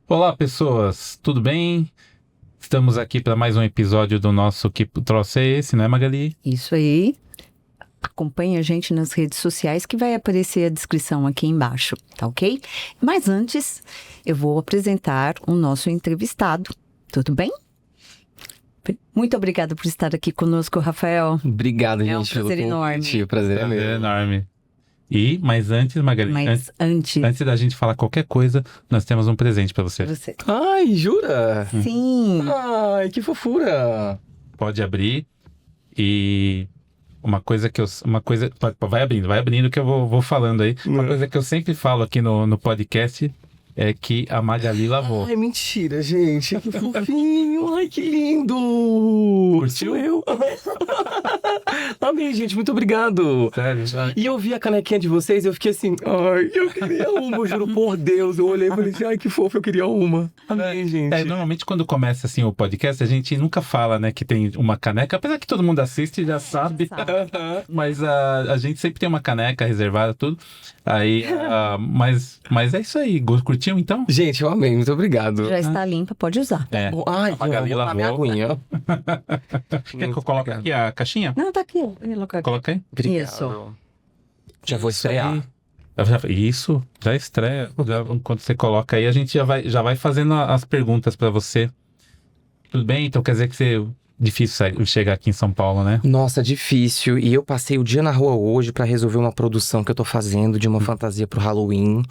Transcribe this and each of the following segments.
Olá, pessoas, tudo bem? Estamos aqui para mais um episódio do nosso Que Troço é Esse, não é, Magali? Isso aí. Acompanhe a gente nas redes sociais que vai aparecer a descrição aqui embaixo, tá ok? Mas antes, eu vou apresentar o nosso entrevistado, tudo bem? Muito obrigada por estar aqui conosco, Rafael. Obrigado, gente. É um prazer enorme. O prazer é meu. É enorme. Mas antes, Magali, antes da gente falar qualquer coisa, nós temos um presente para você. Ai, jura? Sim. Ai, que fofura. Pode abrir e uma coisa que eu... Vai abrindo que eu vou falando aí. Uma coisa que eu sempre falo aqui no podcast é que a Magali lavou. Ai, mentira, gente. Que fofinho. Ai, que lindo. Curtiu? Sou eu. Amei, gente. Muito obrigado. Sério? E eu vi a canequinha de vocês e eu fiquei assim, ai, eu queria uma, eu juro por Deus. Eu olhei e falei assim, ai, que fofo, eu queria uma. Amei, gente. Normalmente quando começa assim o podcast, a gente nunca fala, né, que tem uma caneca, apesar que todo mundo assiste e já sabe. Mas a gente sempre tem uma caneca reservada, tudo. Aí, mas é isso aí. Curtiu, então? Gente, eu amei. Muito obrigado. Já está limpa, pode usar. É. Ai, A Magali eu vou botar minha lavou. aguinha. Quer que eu coloque aqui a caixinha? Não, tá aqui. Coloca aí. Obrigado. Isso. Já vou estrear. Isso, já estreia. Quando você coloca aí, a gente já vai fazendo as perguntas pra você. Tudo bem? Então quer dizer que difícil chegar aqui em São Paulo, né? Nossa, difícil. E eu passei o dia na rua hoje pra resolver uma produção que eu tô fazendo de uma fantasia pro Halloween.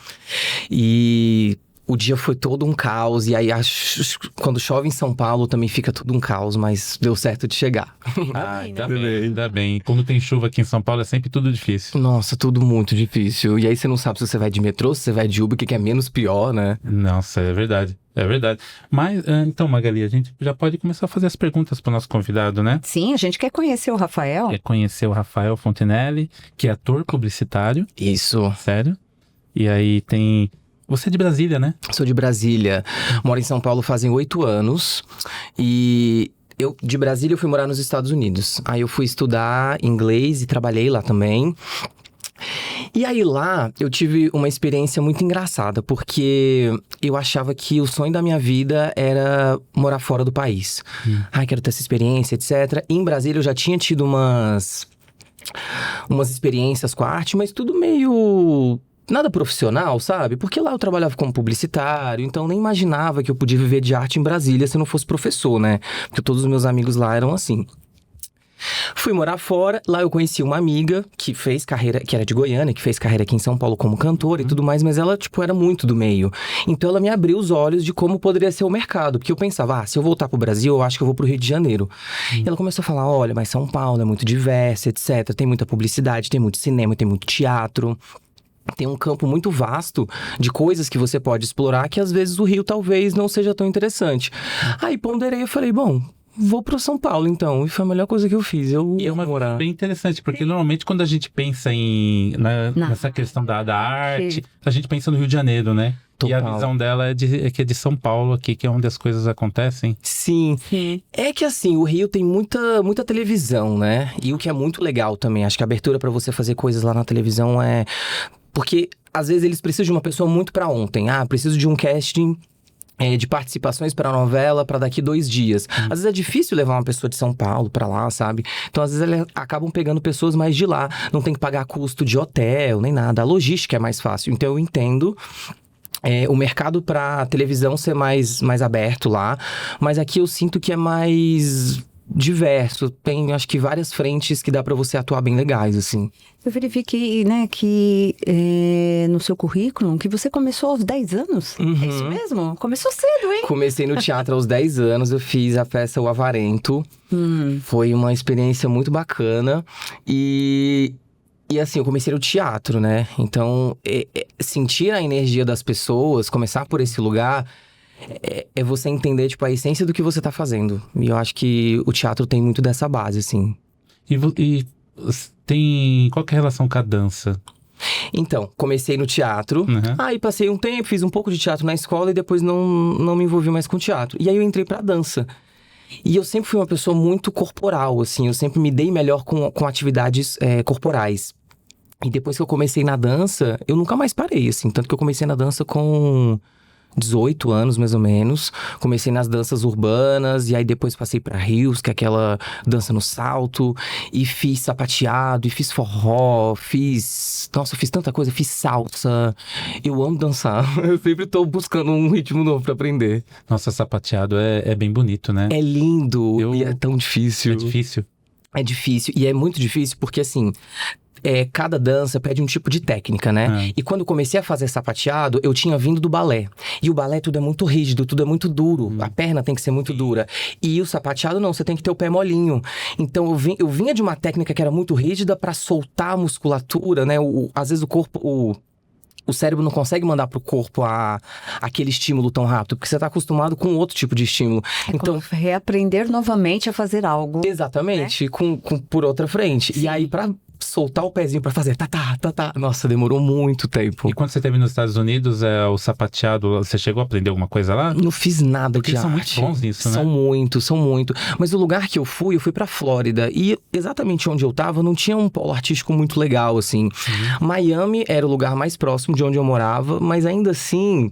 E o dia foi todo um caos. E aí, quando chove em São Paulo, também fica tudo um caos. Mas deu certo de chegar. Ainda bem. Quando tem chuva aqui em São Paulo, é sempre tudo difícil. Nossa, tudo muito difícil. E aí você não sabe se você vai de metrô, se você vai de Uber, o que é menos pior, né? Nossa, é verdade. É verdade. Mas, então, Magali, a gente já pode começar a fazer as perguntas pro nosso convidado, né? Sim, a gente quer conhecer o Rafael. Quer conhecer o Rafael Fontenelle, que é ator publicitário. Isso. Sério? E aí tem... Você é de Brasília, né? Sou de Brasília. Moro em São Paulo fazem 8 anos. E de Brasília, eu fui morar nos Estados Unidos. Aí eu fui estudar inglês e trabalhei lá também. E aí lá, eu tive uma experiência muito engraçada, porque eu achava que o sonho da minha vida era morar fora do país. Ai, quero ter essa experiência, etc. E em Brasília eu já tinha tido umas experiências com a arte, mas tudo meio... nada profissional, sabe? Porque lá eu trabalhava como publicitário, então nem imaginava que eu podia viver de arte em Brasília se eu não fosse professor, né? Porque todos os meus amigos lá eram assim. Fui morar fora, lá eu conheci uma amiga que fez carreira, que era de Goiânia, que fez carreira aqui em São Paulo como cantora e tudo mais, mas ela, era muito do meio. Então ela me abriu os olhos de como poderia ser o mercado, porque eu pensava, se eu voltar pro Brasil, eu acho que eu vou pro Rio de Janeiro. E ela começou a falar, olha, mas São Paulo é muito diverso, etc. Tem muita publicidade, tem muito cinema, tem muito teatro. Tem um campo muito vasto de coisas que você pode explorar, que às vezes o Rio talvez não seja tão interessante. Aí ponderei e falei, bom... vou pro São Paulo, então. E foi a melhor coisa que eu fiz. E é bem interessante, porque normalmente quando a gente pensa nessa questão da arte, a gente pensa no Rio de Janeiro, né? Total. E a visão dela é que é de São Paulo aqui, que é onde as coisas acontecem. Sim. É que assim, o Rio tem muita televisão, né? E o que é muito legal também. Acho que a abertura pra você fazer coisas lá na televisão é... porque, às vezes, eles precisam de uma pessoa muito pra ontem. Preciso de um casting... de participações para a novela para daqui 2 dias. Às vezes é difícil levar uma pessoa de São Paulo para lá, sabe? Então, às vezes, eles acabam pegando pessoas mais de lá. Não tem que pagar custo de hotel, nem nada. A logística é mais fácil. Então, eu entendo... o mercado para televisão ser mais aberto lá. Mas aqui eu sinto que é mais... diverso, tem acho que várias frentes que dá pra você atuar bem legais, assim. Eu verifiquei, né, que no seu currículo, que você começou aos 10 anos, é isso mesmo? Começou cedo, hein? Comecei no teatro aos 10 anos, eu fiz a peça O Avarento, foi uma experiência muito bacana, e assim, eu comecei no teatro, né, então sentir a energia das pessoas, começar por esse lugar... É você entender, a essência do que você tá fazendo. E eu acho que o teatro tem muito dessa base, assim. E tem... qual que é a relação com a dança? Então, comecei no teatro. Aí passei um tempo, fiz um pouco de teatro na escola e depois não me envolvi mais com teatro. E aí eu entrei pra dança. E eu sempre fui uma pessoa muito corporal, assim. Eu sempre me dei melhor com atividades corporais. E depois que eu comecei na dança, eu nunca mais parei, assim. Tanto que eu comecei na dança com 18 anos, mais ou menos. Comecei nas danças urbanas, e aí depois passei pra Rios, que é aquela dança no salto. E fiz sapateado, e fiz forró, Nossa, eu fiz tanta coisa, fiz salsa. Eu amo dançar. Eu sempre tô buscando um ritmo novo pra aprender. Nossa, sapateado é bem bonito, né? É lindo, e é tão difícil. É difícil. É difícil, e é muito difícil porque, assim... cada dança pede um tipo de técnica, né? E quando eu comecei a fazer sapateado, eu tinha vindo do balé. E o balé tudo é muito rígido, tudo é muito duro. A perna tem que ser muito dura. E o sapateado não, você tem que ter o pé molinho. Então eu vinha de uma técnica que era muito rígida pra soltar a musculatura, né? Às vezes o corpo... O cérebro não consegue mandar pro corpo aquele estímulo tão rápido, porque você tá acostumado com outro tipo de estímulo. Então, reaprender novamente a fazer algo. Exatamente, né? Por outra frente. Sim. E aí, pra soltar o pezinho pra fazer tá. Nossa, demorou muito tempo. E quando você esteve nos Estados Unidos, o sapateado, você chegou a aprender alguma coisa lá? Não fiz nada porque de arte. Porque arte. São muito bons nisso, né? São muito. Mas o lugar que eu fui pra Flórida. E exatamente onde eu tava, não tinha um polo artístico muito legal, assim. Miami era o lugar mais próximo de onde eu morava, mas ainda assim,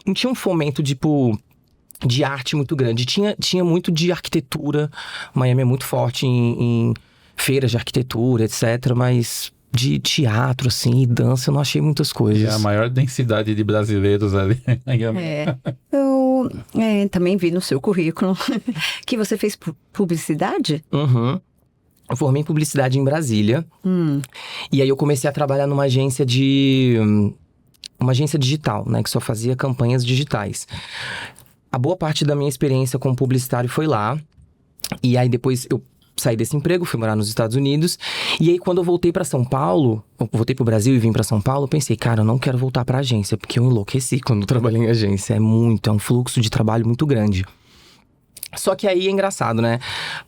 não tinha um fomento, tipo... de arte muito grande. Tinha muito de arquitetura. Miami é muito forte em feiras de arquitetura, etc. Mas de teatro, assim, e dança, eu não achei muitas coisas. É a maior densidade de brasileiros ali. Eu também vi no seu currículo que você fez publicidade? Uhum. Eu formei em publicidade em Brasília. E aí eu comecei a trabalhar numa agência uma agência digital, né? Que só fazia campanhas digitais. A boa parte da minha experiência como publicitário foi lá. E aí depois eu saí desse emprego, fui morar nos Estados Unidos. E aí quando eu voltei pra São Paulo, eu voltei pro Brasil e vim pra São Paulo, eu pensei, cara, eu não quero voltar pra agência, porque eu enlouqueci quando eu trabalhei em agência. É um fluxo de trabalho muito grande. Só que aí é engraçado, né?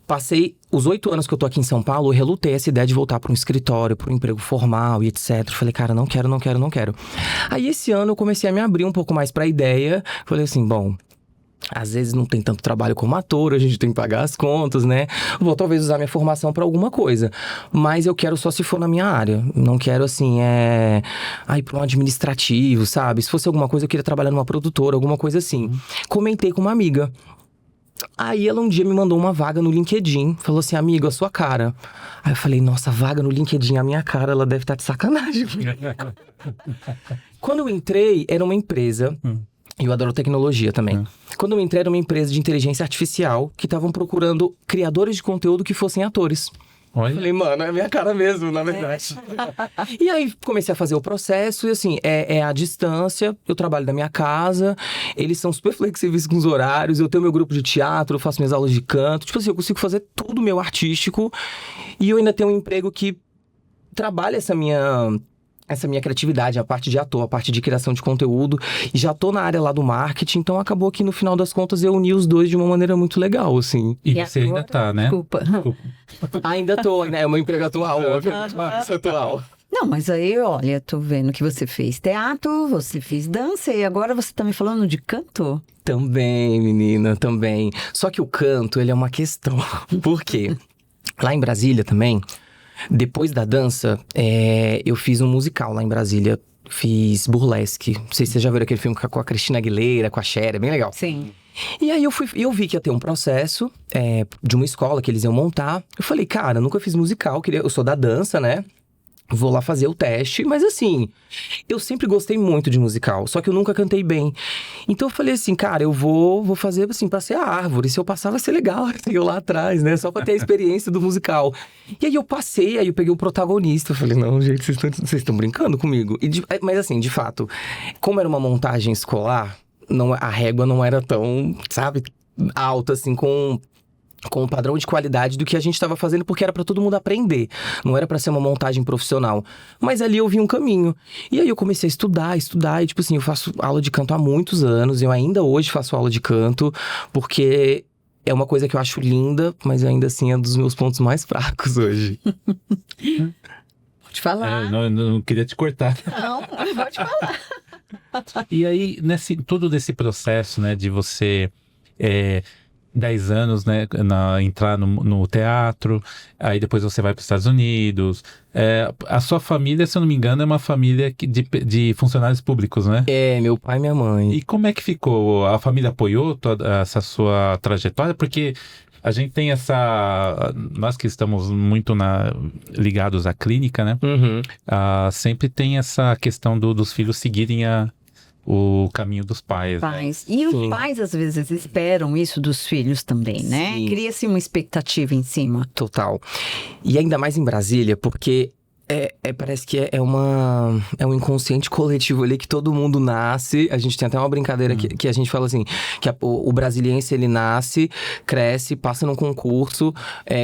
Passei os 8 anos que eu tô aqui em São Paulo, eu relutei essa ideia de voltar pra um escritório, pra um emprego formal e etc. Falei, cara, não quero. Aí esse ano eu comecei a me abrir um pouco mais pra ideia. Falei assim, bom... Às vezes não tem tanto trabalho como ator, a gente tem que pagar as contas, né? Vou talvez usar minha formação pra alguma coisa. Mas eu quero só se for na minha área. Não quero, assim, ir pra um administrativo, sabe? Se fosse alguma coisa, eu queria trabalhar numa produtora, alguma coisa assim. Comentei com uma amiga. Aí ela um dia me mandou uma vaga no LinkedIn. Falou assim, amigo, a sua cara. Aí eu falei, nossa, vaga no LinkedIn, a minha cara, ela deve estar de sacanagem. Quando eu entrei, era uma empresa... E eu adoro tecnologia também. Quando eu entrei, era uma empresa de inteligência artificial que estavam procurando criadores de conteúdo que fossem atores. Olha. Falei, mano, é a minha cara mesmo, na verdade. E aí, comecei a fazer o processo e assim, é à distância, eu trabalho da minha casa, eles são super flexíveis com os horários, eu tenho meu grupo de teatro, eu faço minhas aulas de canto, tipo assim, eu consigo fazer tudo meu artístico e eu ainda tenho um emprego que trabalha essa minha criatividade, a parte de ator, a parte de criação de conteúdo. E já tô na área lá do marketing, então acabou que no final das contas eu uni os dois de uma maneira muito legal, assim. E você ainda tá, né? Desculpa. Ainda tô, né? É o meu emprego atual, óbvio. Atual. Não, mas aí, olha, tô vendo que você fez teatro, você fez dança e agora você tá me falando de canto? Também, menina, também. Só que o canto, ele é uma questão. Por quê? Lá em Brasília também... Depois da dança, eu fiz um musical lá em Brasília. Fiz Burlesque. Não sei se vocês já viram aquele filme com a Cristina Aguilera, com a Cher, é bem legal. Sim. E aí eu vi que ia ter um processo de uma escola que eles iam montar. Eu falei, cara, nunca fiz musical, eu sou da dança, né? Vou lá fazer o teste, mas assim, eu sempre gostei muito de musical, só que eu nunca cantei bem. Então eu falei assim, cara, eu vou fazer assim, pra ser a árvore, se eu passar vai ser legal, eu lá atrás, né, só pra ter a experiência do musical. E aí eu passei, aí eu peguei o protagonista, eu falei, não, gente, vocês estão brincando comigo. Mas assim, de fato, como era uma montagem escolar, a régua não era tão, sabe, alta assim, com o padrão de qualidade do que a gente estava fazendo, porque era para todo mundo aprender. Não era para ser uma montagem profissional. Mas ali eu vi um caminho. E aí eu comecei a estudar. E tipo assim, eu faço aula de canto há muitos anos. Eu ainda hoje faço aula de canto, porque é uma coisa que eu acho linda, mas ainda assim é um dos meus pontos mais fracos hoje. Pode falar. Não queria te cortar. Não, pode falar. E aí, todo desse processo, né, de você... 10 anos, né, entrar no teatro, aí depois você vai para os Estados Unidos. A sua família, se eu não me engano, é uma família de funcionários públicos, né? É, meu pai e minha mãe. E como é que ficou? A família apoiou essa sua trajetória? Porque a gente tem nós que estamos muito ligados à clínica, né? Uhum. Sempre tem essa questão dos filhos seguirem o caminho dos pais. Pais. E os Sim. pais, às vezes, esperam isso dos filhos também, né? Sim. Cria-se uma expectativa em cima. Total. E ainda mais em Brasília, porque parece que é um inconsciente coletivo ali que todo mundo nasce. A gente tem até uma brincadeira que a gente fala assim, que o brasiliense, ele nasce, cresce, passa num concurso,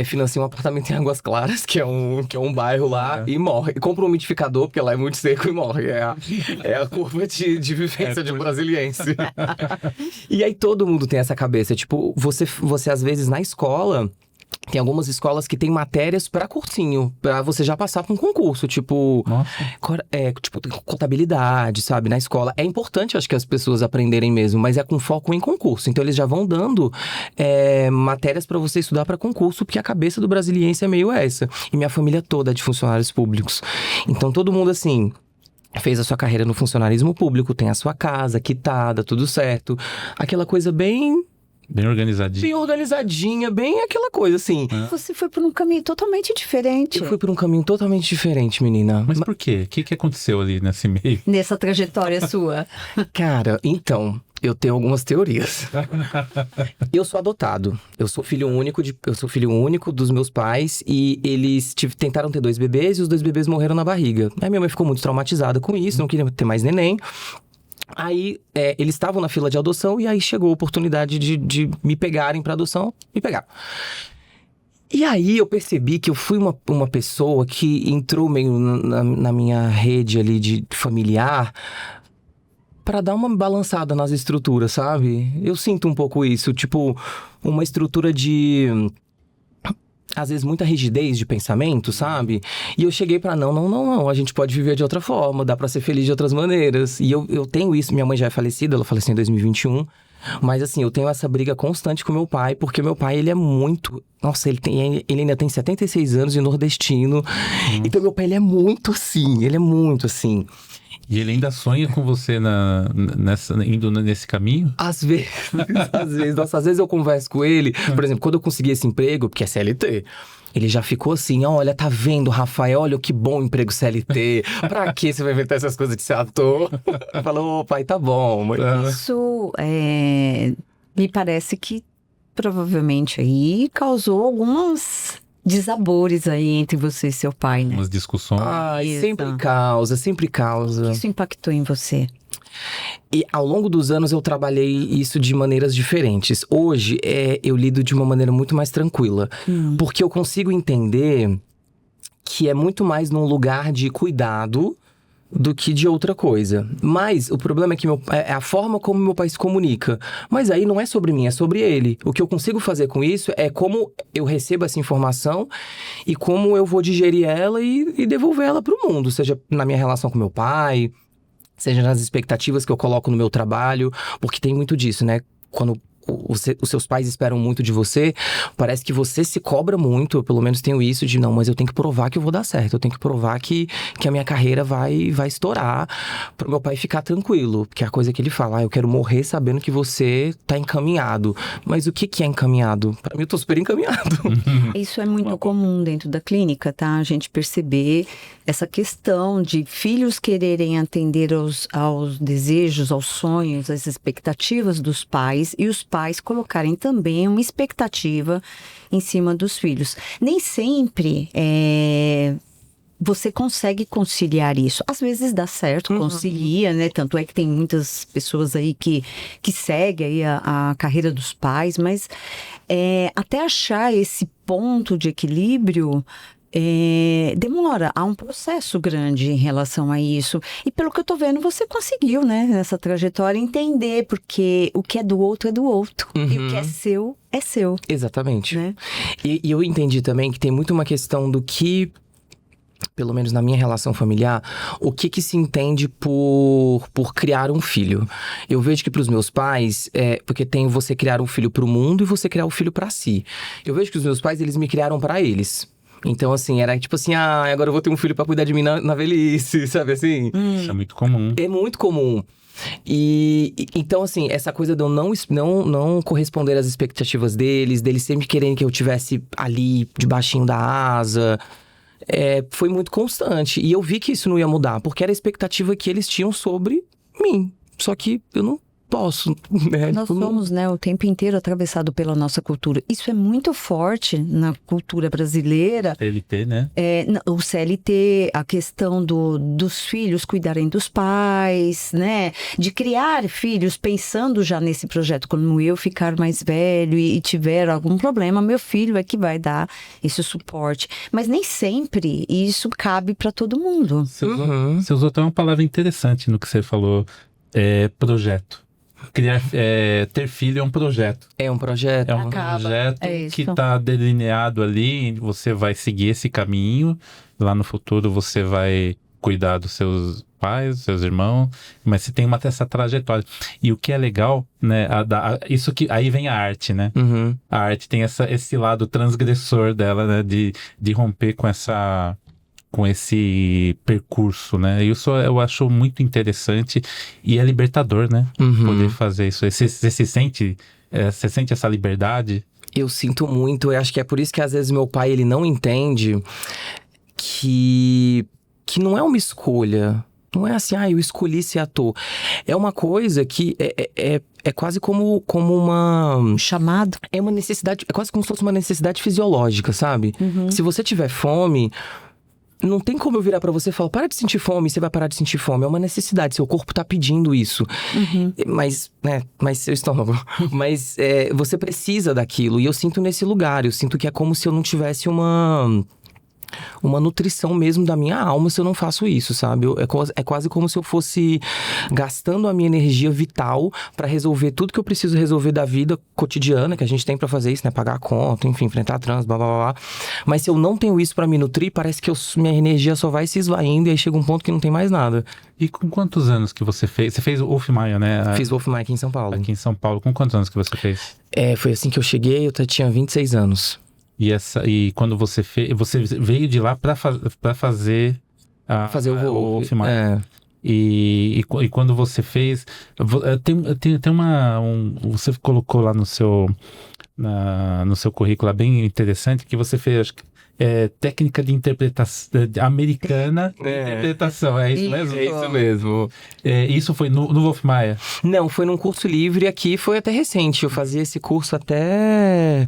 financia um apartamento em Águas Claras, que é um bairro lá, e morre. E compra um umidificador, porque lá é muito seco, e morre. É a curva de vivência de um brasiliense. E aí todo mundo tem essa cabeça. Tipo, você às vezes na escola... Tem algumas escolas que tem matérias pra cursinho, pra você já passar pra um concurso, tipo contabilidade, sabe, na escola. É importante, acho que as pessoas aprenderem mesmo, mas é com foco em concurso. Então eles já vão dando matérias pra você estudar pra concurso, porque a cabeça do brasiliense é meio essa. E minha família toda é de funcionários públicos. Então todo mundo assim... Fez a sua carreira no funcionarismo público, tem a sua casa quitada, tudo certo. Aquela coisa bem organizadinha, bem aquela coisa assim. Você foi por um caminho totalmente diferente. Eu fui por um caminho totalmente diferente, menina. Mas por quê? O que aconteceu ali nesse meio? Nessa trajetória sua. Cara, então, eu tenho algumas teorias. Eu sou adotado. Eu sou filho único dos meus pais e eles tentaram ter 2 bebês e os 2 bebês morreram na barriga. Aí minha mãe ficou muito traumatizada com isso, não queria ter mais neném. Aí, eles estavam na fila de adoção e aí chegou a oportunidade de me pegarem pra adoção, me pegaram. E aí eu percebi que eu fui uma pessoa que entrou meio na minha rede ali de familiar pra dar uma balançada nas estruturas, sabe? Eu sinto um pouco isso, tipo, uma estrutura de... Às vezes, muita rigidez de pensamento, sabe? E eu cheguei pra não, a gente pode viver de outra forma, dá pra ser feliz de outras maneiras. E eu tenho isso, minha mãe já é falecida, ela faleceu em 2021. Mas assim, eu tenho essa briga constante com meu pai, porque meu pai, ele é muito... Nossa, ele ainda tem 76 anos e nordestino. Então, meu pai, ele é muito assim. E ele ainda sonha com você indo nesse caminho? Às vezes. Nossa, às vezes eu converso com ele. Por exemplo, quando eu consegui esse emprego, porque é CLT, ele já ficou assim, olha, tá vendo, Rafael? Olha que bom emprego CLT. Pra que você vai inventar essas coisas de ser ator? Falou, pai, tá bom. Mas... Isso me parece que provavelmente aí causou alguns desabores aí entre você e seu pai, né? Umas discussões. Ai, sempre causa. O que isso impactou em você? E ao longo dos anos eu trabalhei isso de maneiras diferentes. Hoje eu lido de uma maneira muito mais tranquila. Porque eu consigo entender que é muito mais num lugar de cuidado do que de outra coisa. Mas o problema é que é a forma como meu pai se comunica. Mas aí não é sobre mim, é sobre ele. O que eu consigo fazer com isso é como eu recebo essa informação e como eu vou digerir ela e devolver ela pro mundo. Seja na minha relação com meu pai, seja nas expectativas que eu coloco no meu trabalho. Porque tem muito disso, né? Quando os seus pais esperam muito de você, parece que você se cobra muito. Eu pelo menos tenho isso de, não, mas eu tenho que provar que eu vou dar certo. Eu tenho que provar que a minha carreira vai estourar, pro meu pai ficar tranquilo. Porque é a coisa que ele fala, eu quero morrer sabendo que você tá encaminhado. Mas o que é encaminhado? Pra mim, eu tô super encaminhado. Isso é muito comum dentro da clínica, tá? A gente perceber essa questão de filhos quererem atender aos desejos, aos sonhos, às expectativas dos pais, e os pais colocarem também uma expectativa em cima dos filhos. Nem sempre você consegue conciliar isso. Às vezes dá certo, concilia, né? Tanto é que tem muitas pessoas aí que seguem aí a carreira dos pais, mas até achar esse ponto de equilíbrio demora, há um processo grande em relação a isso. E pelo que eu tô vendo, você conseguiu, né, nessa trajetória, entender porque o que é do outro é do outro. E o que é seu, é seu. Exatamente. Né? E eu entendi também que tem muito uma questão do que pelo menos na minha relação familiar, o que se entende por criar um filho. Eu vejo que pros meus pais, porque tem você criar um filho pro mundo e você criar um filho pra si. Eu vejo que os meus pais, eles me criaram pra eles. Então, assim, era tipo assim, agora eu vou ter um filho pra cuidar de mim na velhice, sabe assim? Isso é muito comum. É muito comum. Então, assim, essa coisa de eu não corresponder às expectativas deles sempre querendo que eu tivesse ali, debaixinho da asa, foi muito constante. E eu vi que isso não ia mudar, porque era a expectativa que eles tinham sobre mim. Só que eu não posso, né? Nós somos, né, o tempo inteiro atravessado pela nossa cultura. Isso é muito forte na cultura brasileira. CLT, né? O CLT, a questão dos filhos cuidarem dos pais, né? De criar filhos pensando já nesse projeto. Quando eu ficar mais velho e tiver algum problema, meu filho é que vai dar esse suporte. Mas nem sempre isso cabe para todo mundo. Você usou até uma palavra interessante no que você falou, projeto. Ter filho é um projeto. É um projeto. É um projeto que está delineado ali. Você vai seguir esse caminho. Lá no futuro você vai cuidar dos seus pais, dos seus irmãos. Mas você tem essa trajetória. E o que é legal, né? Isso que aí vem a arte, né? Uhum. A arte tem esse lado transgressor dela, né? De romper com esse percurso, né? Eu acho muito interessante e é libertador, né? Uhum. Poder fazer isso. Você se sente essa liberdade? Eu sinto muito, eu acho que é por isso que às vezes meu pai, ele não entende que não é uma escolha. Não é assim, eu escolhi ser ator. É uma coisa que é quase como uma... chamado. É uma necessidade, é quase como se fosse uma necessidade fisiológica, sabe? Uhum. Se você tiver fome... Não tem como eu virar pra você e falar, para de sentir fome, você vai parar de sentir fome. É uma necessidade, seu corpo tá pedindo isso. Uhum. Mas seu estômago. Mas você precisa daquilo. E eu sinto nesse lugar. Eu sinto que é como se eu não tivesse uma nutrição mesmo da minha alma se eu não faço isso, sabe? É quase como se eu fosse gastando a minha energia vital pra resolver tudo que eu preciso resolver da vida cotidiana, que a gente tem pra fazer isso, né? Pagar a conta, enfim, enfrentar trânsito, blá, blá, blá. Mas se eu não tenho isso pra me nutrir, parece que minha energia só vai se esvaindo e aí chega um ponto que não tem mais nada. E com quantos anos que você fez? Você fez o Wolf Maia, né? Fiz Wolf Maia aqui em São Paulo. Aqui em São Paulo. Com quantos anos que você fez? Foi assim que eu cheguei, eu tinha 26 anos. E quando você fez, você veio de lá pra fazer o Wolf Maia. E quando você fez, tem você colocou lá no seu currículo bem interessante que você fez, acho que técnica de interpretação americana de interpretação, é isso mesmo? É isso mesmo. Isso foi no Wolf Maia? Não, foi num curso livre aqui, foi até recente. Eu fazia esse curso até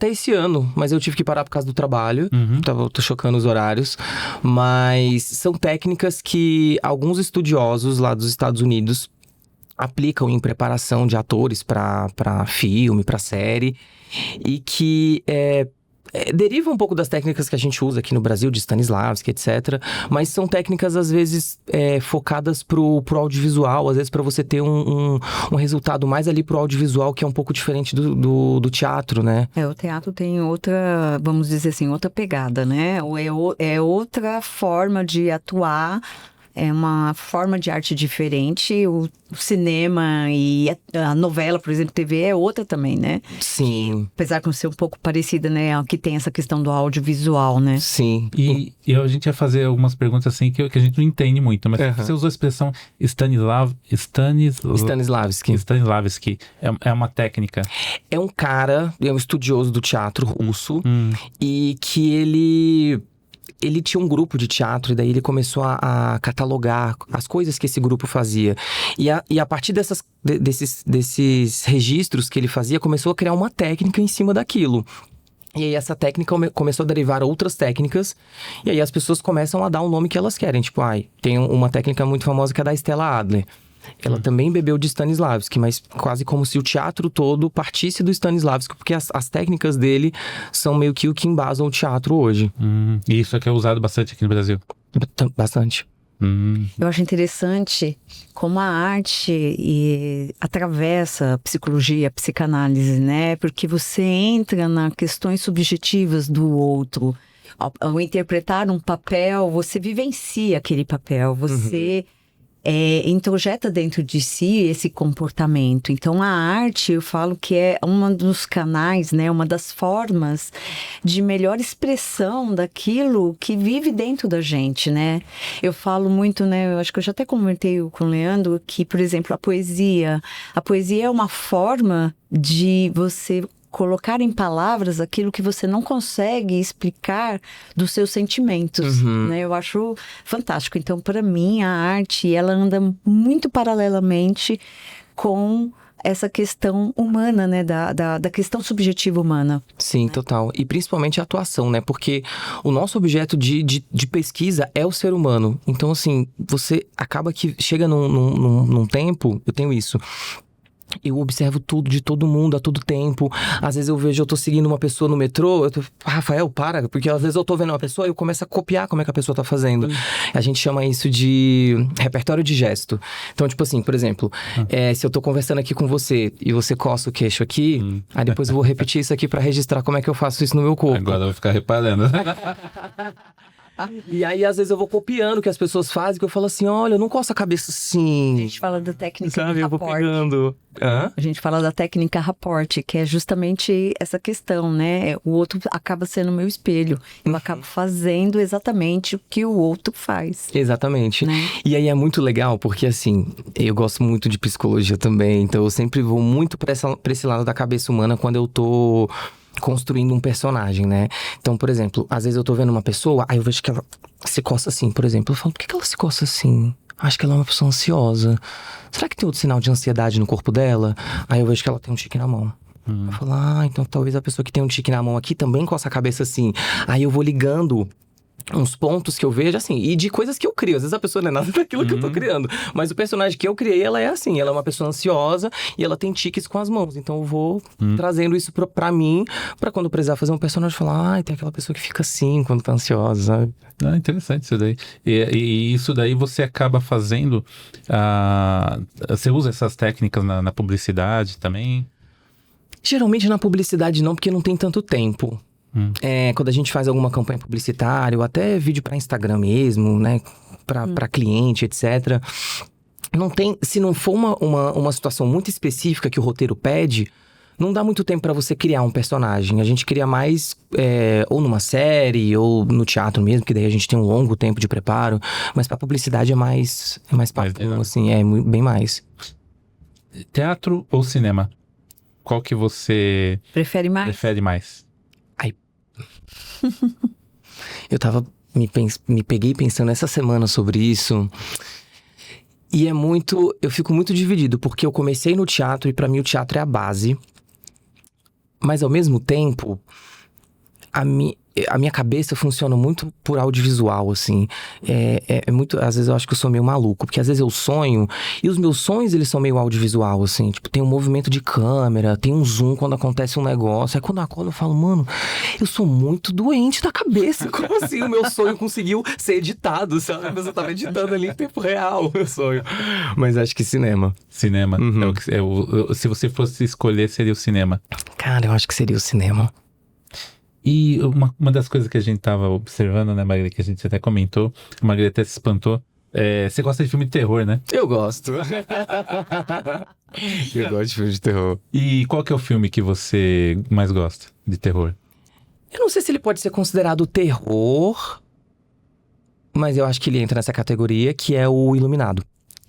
esse ano, mas eu tive que parar por causa do trabalho. Uhum. Tô chocando os horários. Mas são técnicas que alguns estudiosos lá dos Estados Unidos aplicam em preparação de atores para filme, para série, e que deriva um pouco das técnicas que a gente usa aqui no Brasil, de Stanislavski, etc. Mas são técnicas, às vezes, focadas pro audiovisual, às vezes para você ter um resultado mais ali pro audiovisual, que é um pouco diferente do teatro, né? O teatro tem outra, vamos dizer assim, outra pegada, né? É outra forma de atuar. É uma forma de arte diferente. O cinema e a novela, por exemplo, TV é outra também, né? Sim. Apesar de ser um pouco parecida, né? Que tem essa questão do audiovisual, né? Sim. E a gente ia fazer algumas perguntas assim que a gente não entende muito, mas você usou a expressão Stanislavski. É uma técnica. É um cara, é um estudioso do teatro russo e que ele tinha um grupo de teatro e daí ele começou a catalogar as coisas que esse grupo fazia. E a partir desses registros que ele fazia, começou a criar uma técnica em cima daquilo. E aí essa técnica começou a derivar outras técnicas, e aí as pessoas começam a dar um nome que elas querem. Tipo, tem uma técnica muito famosa que é da Stella Adler. Ela também bebeu de Stanislavski, mas quase como se o teatro todo partisse do Stanislavski, porque as técnicas dele são meio que o que embasam o teatro hoje. E isso aqui é usado bastante aqui no Brasil? Bastante. Eu acho interessante como a arte atravessa a psicologia, a psicanálise, né? Porque você entra nas questões subjetivas do outro. ao interpretar um papel, você vivencia aquele papel, você introjeta dentro de si esse comportamento. Então, a arte, eu falo que é um dos canais, né, uma das formas de melhor expressão daquilo que vive dentro da gente, né? Eu falo muito, né, eu acho que eu já até comentei com o Leandro, que, por exemplo, a poesia é uma forma de você colocar em palavras aquilo que você não consegue explicar dos seus sentimentos, né? Eu acho fantástico. Então, para mim, a arte, ela anda muito paralelamente com essa questão humana, né? Da questão subjetiva humana. Sim, total. E principalmente a atuação, né? Porque o nosso objeto de pesquisa é o ser humano. Então, assim, você acaba que chega num tempo, eu tenho isso. Eu observo tudo de todo mundo a todo tempo. Às vezes eu tô seguindo uma pessoa no metrô, Rafael, para, porque às vezes eu tô vendo uma pessoa e eu começo a copiar como é que a pessoa tá fazendo. A gente chama isso de repertório de gesto. Então, tipo assim, por exemplo, se eu tô conversando aqui com você e você coça o queixo aqui, aí depois eu vou repetir isso aqui pra registrar como é que eu faço isso no meu corpo. Agora eu vou ficar reparando. E aí, às vezes, eu vou copiando o que as pessoas fazem, que eu falo assim, olha, eu não coço a cabeça assim. A gente fala da técnica sabe, do eu vou rapport. pegando. Hã? A gente fala da técnica rapport, que é justamente essa questão, né? O outro acaba sendo meu espelho. Eu acabo fazendo exatamente o que o outro faz. Exatamente. Né? E aí é muito legal, porque assim, eu gosto muito de psicologia também, então eu sempre vou muito pra esse lado da cabeça humana quando eu tô construindo um personagem, né? Então, por exemplo, às vezes eu tô vendo uma pessoa, aí eu vejo que ela se coça assim, por exemplo. Eu falo, por que ela se coça assim? Acho que ela é uma pessoa ansiosa. Será que tem outro sinal de ansiedade no corpo dela? Aí eu vejo que ela tem um tique na mão. Eu falo, então talvez a pessoa que tem um tique na mão aqui também coça a cabeça assim. Aí eu vou ligando uns pontos que eu vejo, assim, e de coisas que eu crio. Às vezes a pessoa não é nada daquilo que eu tô criando. Mas o personagem que eu criei, ela é assim. Ela é uma pessoa ansiosa e ela tem tiques com as mãos. Então eu vou trazendo isso pra mim, pra quando eu precisar fazer um personagem, falar, tem aquela pessoa que fica assim quando tá ansiosa, sabe? Ah, interessante isso daí. E isso daí você acaba fazendo... você usa essas técnicas na publicidade também? Geralmente na publicidade não, porque não tem tanto tempo. Quando a gente faz alguma campanha publicitária, ou até vídeo para Instagram mesmo, né? Para cliente, etc. Não tem, se não for uma situação muito específica que o roteiro pede, não dá muito tempo para você criar um personagem. A gente cria mais ou numa série, ou no teatro mesmo, que daí a gente tem um longo tempo de preparo. Mas pra publicidade é mais papum, assim, bem mais. Teatro ou cinema? Qual que você Prefere mais? Eu me peguei pensando essa semana sobre isso. E eu fico muito dividido, porque eu comecei no teatro e pra mim o teatro é a base. Mas ao mesmo tempo, a minha cabeça funciona muito por audiovisual, assim. Muito, às vezes eu acho que eu sou meio maluco, porque às vezes eu sonho, e os meus sonhos, eles são meio audiovisual, assim. Tipo, tem um movimento de câmera, tem um zoom quando acontece um negócio. Aí quando eu acordo eu falo, mano, eu sou muito doente da cabeça. Como assim o meu sonho conseguiu ser editado, sabe? Mas eu tava editando ali em tempo real o meu sonho. Mas acho que cinema. Cinema. Se você fosse escolher, seria o cinema. Cara, eu acho que seria o cinema. E uma das coisas que a gente tava observando, né, Maria, que a gente até comentou, a Maria até se espantou, você gosta de filme de terror, né? Eu gosto. Eu gosto de filme de terror. E qual que é o filme que você mais gosta de terror? Eu não sei se ele pode ser considerado terror, mas eu acho que ele entra nessa categoria, que é o Iluminado.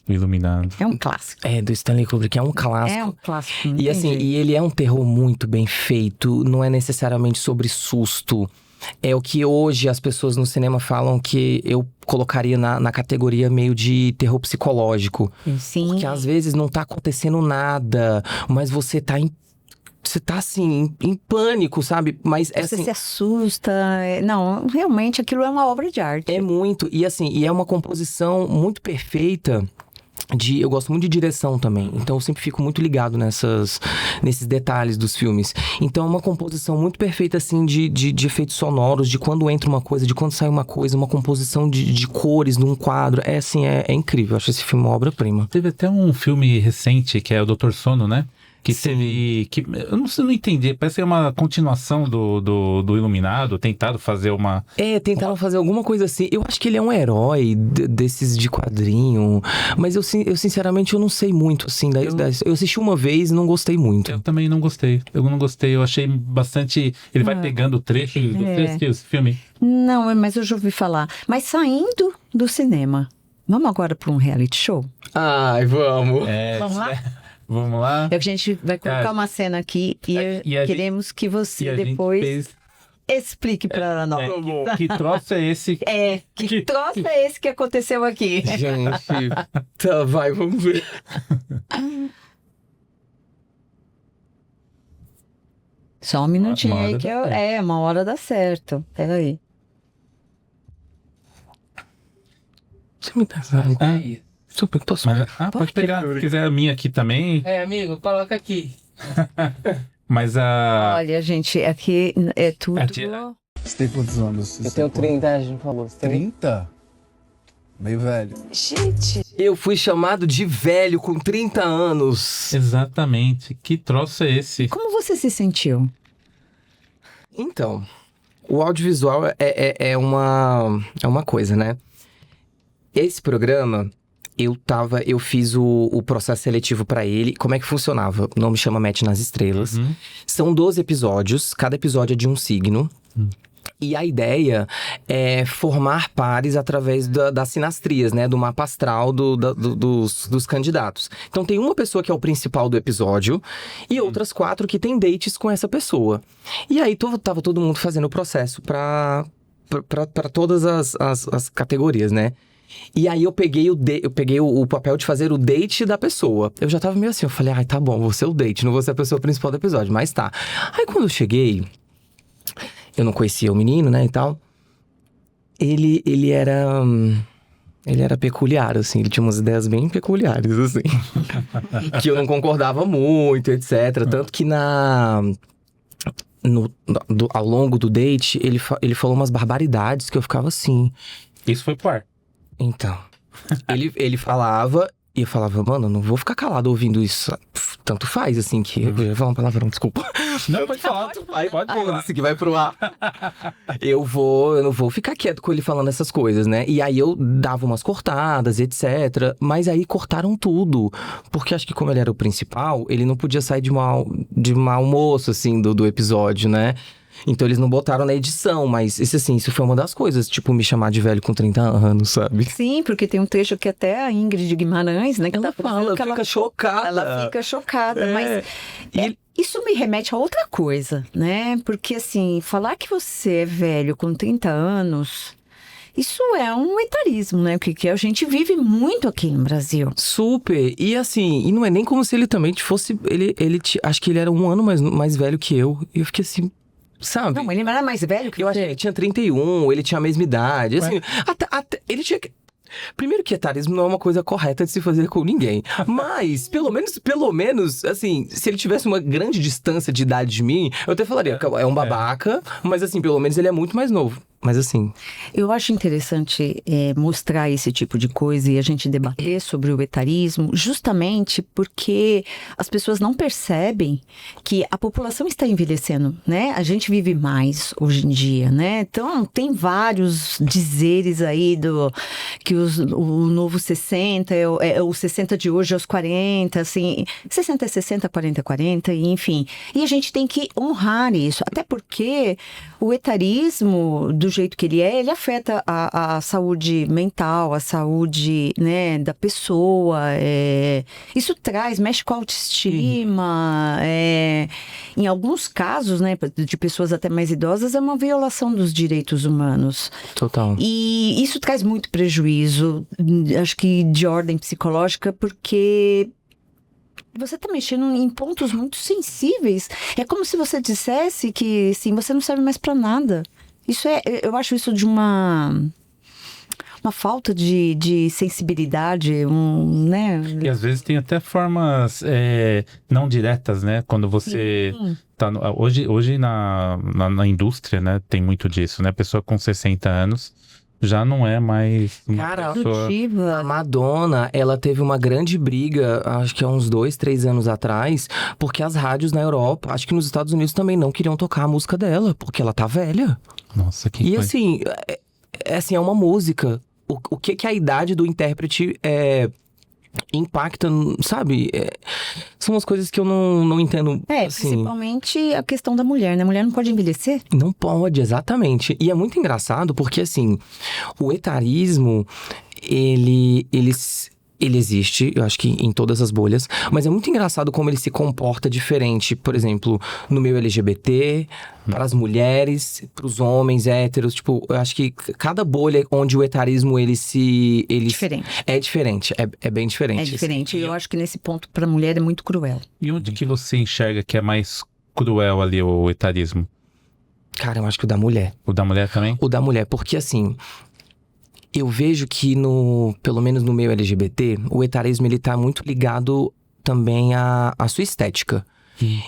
O Iluminado. É um clássico. Do Stanley Kubrick, é um clássico. É um clássico. E assim, e ele é um terror muito bem feito, não é necessariamente sobre susto. É o que hoje as pessoas no cinema falam que eu colocaria na categoria meio de terror psicológico. Sim. Porque às vezes não tá acontecendo nada, mas você tá assim, em pânico, sabe? Mas Você assim, se assusta. Não, realmente aquilo é uma obra de arte. é muito. E assim, e é uma composição muito perfeita. Eu gosto muito de direção também, então eu sempre fico muito ligado nesses detalhes dos filmes. Então é uma composição muito perfeita, assim, de efeitos sonoros, de quando entra uma coisa, de quando sai uma coisa, uma composição de cores num quadro. É incrível, eu acho esse filme uma obra-prima. Teve até um filme recente, que é o Dr. Sono, né? que teve... Que, eu não entendi, parece que é uma continuação do Iluminado, tentaram fazer uma... Tentaram fazer alguma coisa assim. Eu acho que ele é um herói desses de quadrinho, mas eu sinceramente eu não sei muito, assim. Eu assisti uma vez e não gostei muito. Eu também não gostei. Eu achei bastante... Ele vai pegando trechos. Você assistiu esse filme? Não, mas eu já ouvi falar. Mas saindo do cinema, vamos agora para um reality show? Ai, vamos. Vamos lá? Vamos lá. A gente vai colocar uma cena aqui e queremos que você depois explique para nós. Que troço é esse? Que troço é esse que aconteceu aqui? Gente, tá, vamos ver. Só um minutinho aí que uma hora dá certo. Peraí. Você me dá essa ideia? Super, posso? Pode pegar. Se quiser a minha aqui também. Amigo, coloca aqui. Mas a... Olha, gente, aqui é tudo... Você tem quantos anos? Eu tenho 30, a gente falou. 30? Meio velho. Gente... Eu fui chamado de velho com 30 anos. Exatamente. Que troço é esse? Como você se sentiu? Então, o audiovisual é uma coisa, né? Esse programa... Eu fiz o processo seletivo pra ele. Como é que funcionava? O nome chama Match nas Estrelas. São 12 episódios, cada episódio é de um signo. E a ideia é formar pares através das sinastrias, né? Do mapa astral dos candidatos. Então tem uma pessoa que é o principal do episódio e outras 4 que tem dates com essa pessoa. E aí tava todo mundo fazendo o processo pra todas as categorias, né? E aí eu peguei o papel de fazer o date da pessoa. Eu já tava meio assim, eu falei, tá bom, vou ser o date, não vou ser a pessoa principal do episódio, mas tá. Aí quando eu cheguei, eu não conhecia o menino, né, e tal. Ele era peculiar, assim, ele tinha umas ideias bem peculiares, assim. Que eu não concordava muito, etc. Tanto que ao longo do date, ele falou umas barbaridades que eu ficava assim... Isso foi pro ar. Então, ele falava e eu falava, mano, não vou ficar calado ouvindo isso. Tanto faz, assim, que... Eu ia falar uma palavrão, desculpa. Não, pode falar. Pode falar. Isso que vai pro ar. Eu não vou ficar quieto com ele falando essas coisas, né? E aí eu dava umas cortadas, etc. Mas aí cortaram tudo. Porque acho que como ele era o principal, ele não podia sair de mau moço, assim, do episódio, né? Então eles não botaram na edição, mas isso foi uma das coisas, tipo, me chamar de velho com 30 anos, sabe? Sim, porque tem um trecho que até a Ingrid Guimarães, né? Que ela fala, fica chocada. Ela fica chocada, mas... Isso me remete a outra coisa, né? Porque, assim, falar que você é velho com 30 anos... Isso é um etarismo, né? Que a gente vive muito aqui no Brasil. Super. E assim, e não é nem como se ele também fosse... Acho que ele era um ano mais velho que eu. E eu fiquei assim... Sabe? Não, ele era mais velho que eu acho que ele tinha 31, ele tinha a mesma idade. Assim, até ele tinha... Primeiro que etarismo não é uma coisa correta de se fazer com ninguém. Mas, pelo menos, assim, se ele tivesse uma grande distância de idade de mim, eu até falaria, é um babaca, mas assim, pelo menos ele é muito mais novo. Mas assim... Eu acho interessante mostrar esse tipo de coisa e a gente debater sobre o etarismo, justamente porque as pessoas não percebem que a população está envelhecendo, né? A gente vive mais hoje em dia, né? Então, tem vários dizeres aí que o novo 60, o 60 de hoje aos 40, assim... 60 é 60, 40 é 40, enfim. E a gente tem que honrar isso, até porque o etarismo, do jeito que ele afeta a saúde mental, a saúde, né, da pessoa. Isso mexe com a autoestima. Em alguns casos, né, de pessoas até mais idosas, é uma violação dos direitos humanos. Total. E isso traz muito prejuízo, acho que de ordem psicológica, porque... Você está mexendo em pontos muito sensíveis. É como se você dissesse que, sim, você não serve mais para nada. Eu acho isso de uma falta de sensibilidade, né? E às vezes tem até formas não diretas, né? Quando você tá hoje na indústria, né? Tem muito disso, né? Pessoa com 60 anos Já não é mais uma Cara, pessoa... A Produtiva. Madonna, ela teve uma grande briga, acho que há uns 2, 3 anos atrás, porque as rádios na Europa, acho que nos Estados Unidos também não queriam tocar a música dela, porque ela tá velha. Nossa, que E coisa. assim, assim, é uma música. O que que a idade do intérprete impacta, sabe? São as coisas que eu não entendo, assim... Principalmente a questão da mulher, né? A mulher não pode envelhecer? Não pode, exatamente. E é muito engraçado porque, assim, o etarismo, ele existe, eu acho que em todas as bolhas, mas é muito engraçado como ele se comporta diferente, por exemplo, no meio LGBT, para as mulheres, para os homens héteros, tipo, eu acho que cada bolha onde o etarismo Diferente. é diferente, é bem diferente. É diferente. Eu acho que nesse ponto, pra mulher, é muito cruel. E onde que você enxerga que é mais cruel ali o etarismo? Cara, eu acho que o da mulher. O da mulher também? O da mulher, porque assim, eu vejo que pelo menos no meio LGBT, o etarismo ele tá muito ligado também à sua estética.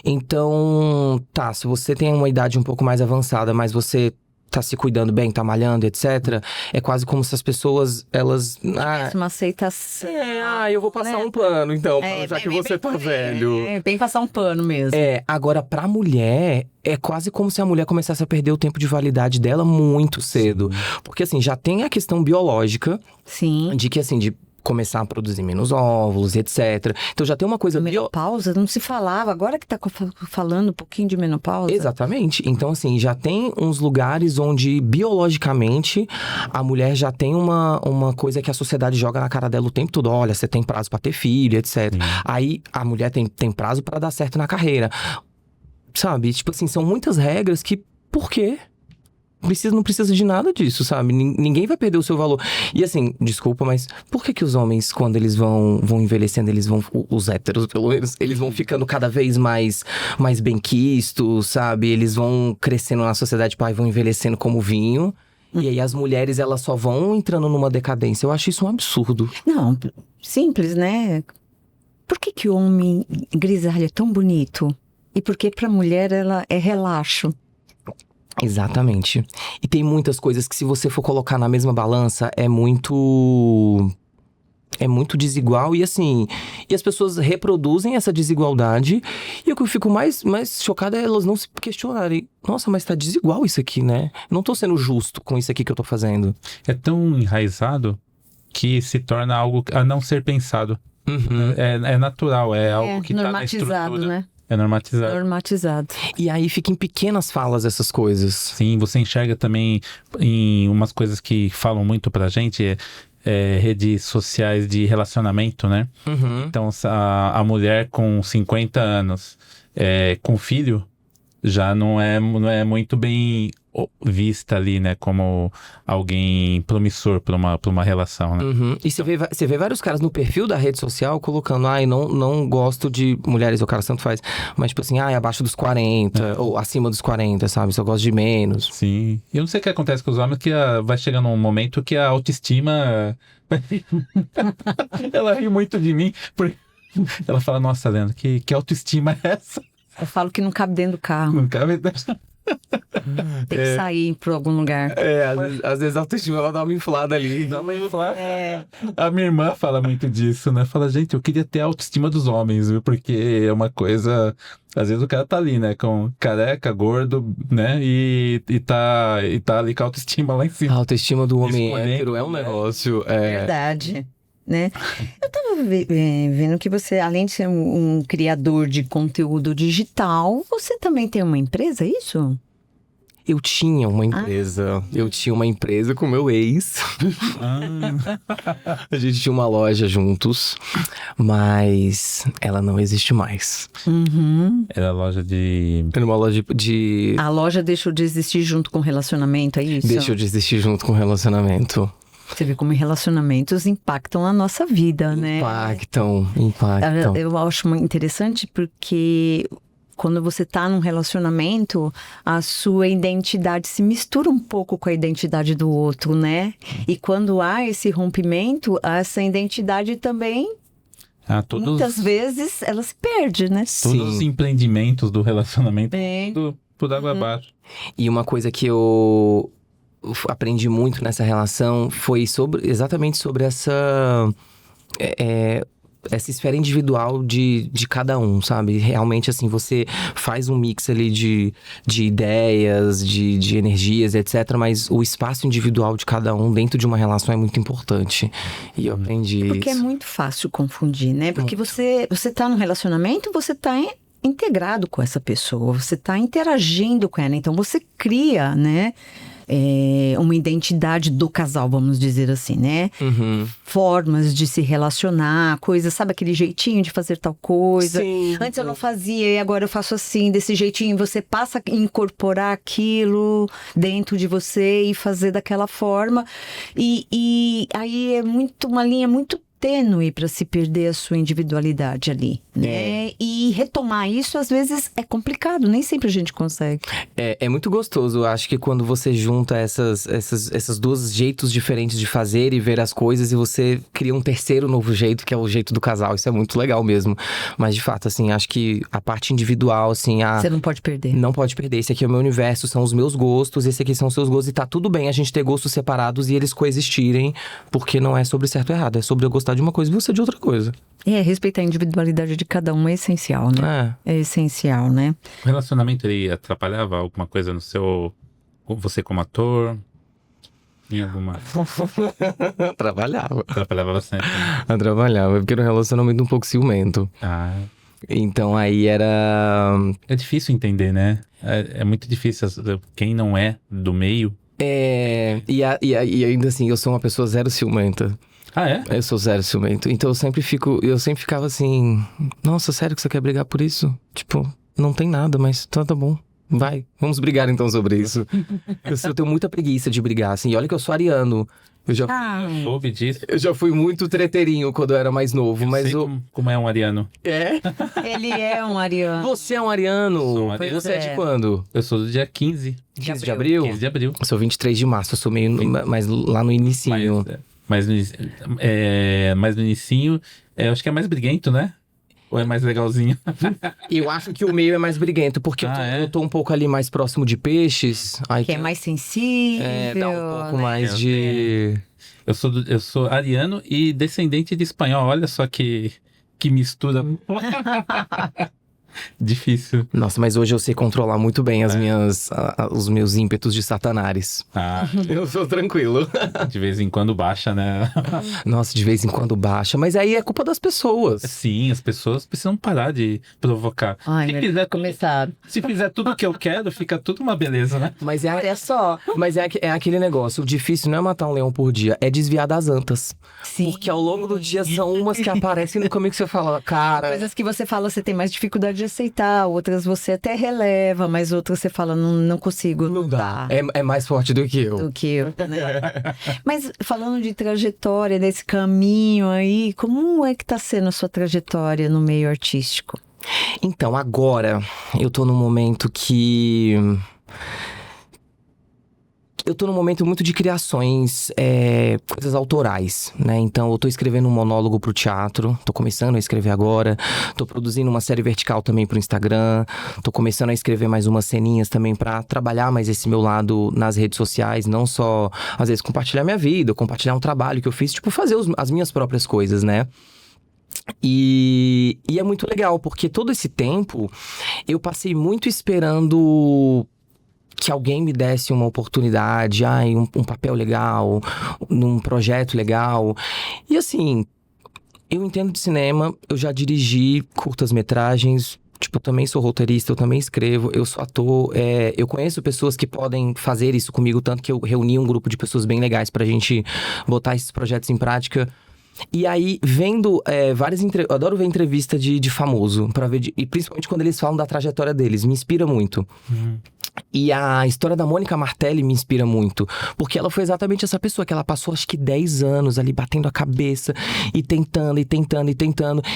Então, tá, se você tem uma idade um pouco mais avançada, mas você tá se cuidando bem, tá malhando, etc., é quase como se as pessoas, elas... Uma aceitação. eu vou passar um pano, então, já que você tá bem, velho. Bem passar um pano mesmo. Agora, pra mulher, é quase como se a mulher começasse a perder o tempo de validade dela muito cedo. Porque, assim, já tem a questão biológica Sim. de que, assim, de começar a produzir menos óvulos, etc. Então, já tem uma coisa... Menopausa, não se falava. Agora que tá falando um pouquinho de menopausa. Exatamente. Então, assim, já tem uns lugares onde, biologicamente, a mulher já tem uma coisa que a sociedade joga na cara dela o tempo todo. Olha, você tem prazo pra ter filho, etc. Aí, a mulher tem prazo pra dar certo na carreira. Sabe? Tipo assim, são muitas regras que... Por quê? Não precisa de nada disso, sabe? Ninguém vai perder o seu valor. E assim, desculpa, mas por que os homens, quando eles vão envelhecendo, os héteros, pelo menos, eles vão ficando cada vez mais benquistos, sabe? Eles vão crescendo na sociedade, pai, vão envelhecendo como vinho. E aí as mulheres, elas só vão entrando numa decadência. Eu acho isso um absurdo. Não, simples, né? Por que o homem grisalho é tão bonito? E por que pra mulher ela é relaxo? Exatamente. E tem muitas coisas que, se você for colocar na mesma balança, é muito desigual. E assim, as pessoas reproduzem essa desigualdade. E o que eu fico mais chocada é elas não se questionarem. Nossa, mas tá desigual isso aqui, né? Não tô sendo justo com isso aqui que eu tô fazendo. É tão enraizado que se torna algo a não ser pensado. É natural, é algo que tá na estrutura. Normatizado, né? É normatizado. Normatizado. E aí fica em pequenas falas essas coisas. Sim, você enxerga também em umas coisas que falam muito pra gente, redes sociais de relacionamento, né? Então, a mulher com 50 anos, com filho, já não é muito bem vista ali, né? Como alguém promissor pra uma relação, né? E você vê vários caras no perfil da rede social colocando, não gosto de mulheres, ou cara, tanto faz, mas tipo assim, abaixo dos 40, ou acima dos 40, sabe? Só gosto de menos. Sim. Eu não sei o que acontece com os homens, que vai chegando um momento que a autoestima... Ela ri muito de mim, porque ela fala, nossa, Leandro, que autoestima é essa? Eu falo que não cabe dentro do carro. Não cabe... Tem que sair pra algum lugar. Às vezes a autoestima ela dá uma inflada ali. Dá uma inflada. A minha irmã fala muito disso, né? Fala, gente, eu queria ter a autoestima dos homens, viu? Porque é uma coisa... Às vezes o cara tá ali, né? Com careca, gordo, né? E tá ali com a autoestima lá em A cima. autoestima do homem Escolhendo, hétero é um né? negócio. Verdade. Né? Eu tava vendo que você, além de ser um criador de conteúdo digital, você também tem uma empresa, é isso? Eu tinha uma empresa. Eu tinha uma empresa com meu ex. A gente tinha uma loja juntos, mas ela não existe mais. Era loja de... Era uma loja de... A loja deixou de existir junto com o relacionamento, é isso? Deixou de existir junto com o relacionamento. Você vê como relacionamentos impactam a nossa vida, né? Impactam. Eu acho muito interessante porque quando você tá num relacionamento, a sua identidade se mistura um pouco com a identidade do outro, né? E quando há esse rompimento, essa identidade também, muitas vezes, ela se perde, né? Todos os empreendimentos do relacionamento, Bem. tudo por água abaixo. E uma coisa que eu aprendi muito nessa relação foi exatamente sobre essa esfera individual de cada um, sabe? Realmente, assim, você faz um mix ali de ideias, de energias, etc. Mas o espaço individual de cada um dentro de uma relação é muito importante. E eu aprendi Porque isso. é muito fácil confundir, né? Porque você tá num relacionamento, você tá integrado com essa pessoa, você tá interagindo com ela. Então, você cria, né? Uma identidade do casal, vamos dizer assim, né? Uhum. Formas de se relacionar, coisas, sabe aquele jeitinho de fazer tal coisa? Sim. Antes eu não fazia e agora eu faço assim, desse jeitinho. Você passa a incorporar aquilo dentro de você e fazer daquela forma. E aí é uma linha muito tênue para se perder a sua individualidade ali, né? E retomar isso, às vezes, é complicado. Nem sempre a gente consegue. É muito gostoso. Eu acho que quando você junta essas duas jeitos diferentes de fazer e ver as coisas, e você cria um terceiro novo jeito, que é o jeito do casal. Isso é muito legal mesmo. Mas, de fato, assim, acho que a parte individual, assim... Você não pode perder. Não pode perder. Esse aqui é o meu universo, são os meus gostos. Esse aqui são os seus gostos. E tá tudo bem a gente ter gostos separados e eles coexistirem. Porque não é sobre certo ou errado. É sobre eu gostar de uma coisa e você de outra coisa. Respeitar a individualidade de cada um é essencial, né? É essencial, né? O relacionamento, ele atrapalhava alguma coisa no seu... Você como ator? Em alguma... Trabalhava. Atrapalhava bastante, né? Trabalhava, porque era um relacionamento um pouco ciumento. Ah, Então aí era... é difícil entender, né? É muito difícil. Quem não é do meio... E ainda assim, eu sou uma pessoa zero ciumenta. Ah, é? Eu sou zero ciumento. Então eu sempre ficava assim... Nossa, sério que você quer brigar por isso? Tipo, não tem nada, mas tá bom. Vai, vamos brigar então sobre isso. Eu tenho muita preguiça de brigar, assim. E olha que eu sou ariano. Soube disso. Eu já fui muito treteirinho quando eu era mais novo, mas sei como é um ariano. É? Ele é um ariano. Você é um ariano? Sou um ariano. Você é de quando? Eu sou do dia 15. 15 de abril? 15 de abril. Eu sou 23 de março, eu sou meio mais lá no inicinho. Mas no inicinho, eu acho que é mais briguento, né? Ou é mais legalzinho? Eu acho que o meio é mais briguento, porque eu tô um pouco ali mais próximo de peixes. Aí Que é mais sensível. dá um pouco né? mais de... Eu sou ariano e descendente de espanhol. Olha só que mistura. Difícil. Nossa, mas hoje eu sei controlar muito bem os meus ímpetos de satanares. Ah, Eu sou tranquilo. de vez em quando baixa, né? Nossa, de vez em quando baixa. Mas aí é culpa das pessoas. Sim, as pessoas precisam parar de provocar. Ai, começar. Se fizer tudo que eu quero, fica tudo uma beleza, né? Mas Olha só. Mas é aquele negócio. O difícil não é matar um leão por dia, é desviar das antas. Sim. Porque ao longo do dia são umas que aparecem no caminho que você fala, cara... Coisas que você fala, você tem mais dificuldade de aceitar. Outras você até releva, mas outras você fala, não consigo. Não dá. É mais forte do que eu. Do que eu, né? Mas falando de trajetória, desse caminho aí, como é que tá sendo a sua trajetória no meio artístico? Então, agora, eu tô num momento que... Eu tô num momento muito de criações, coisas autorais, né? Então, eu tô escrevendo um monólogo pro teatro, tô começando a escrever agora, tô produzindo uma série vertical também pro Instagram, tô começando a escrever mais umas ceninhas também pra trabalhar mais esse meu lado nas redes sociais, não só, às vezes, compartilhar minha vida, compartilhar um trabalho que eu fiz, tipo, fazer as minhas próprias coisas, né? E é muito legal, porque todo esse tempo eu passei muito esperando que alguém me desse uma oportunidade, um papel legal, num projeto legal. E assim, eu entendo de cinema, eu já dirigi curtas-metragens, tipo, eu também sou roteirista, eu também escrevo, eu sou ator, eu conheço pessoas que podem fazer isso comigo, tanto que eu reuni um grupo de pessoas bem legais pra gente botar esses projetos em prática. E aí, vendo várias entrevistas... Eu adoro ver entrevista de famoso, pra ver e principalmente quando eles falam da trajetória deles, me inspira muito. E a história da Mônica Martelli me inspira muito, porque ela foi exatamente essa pessoa que ela passou acho que 10 anos ali batendo a cabeça e tentando,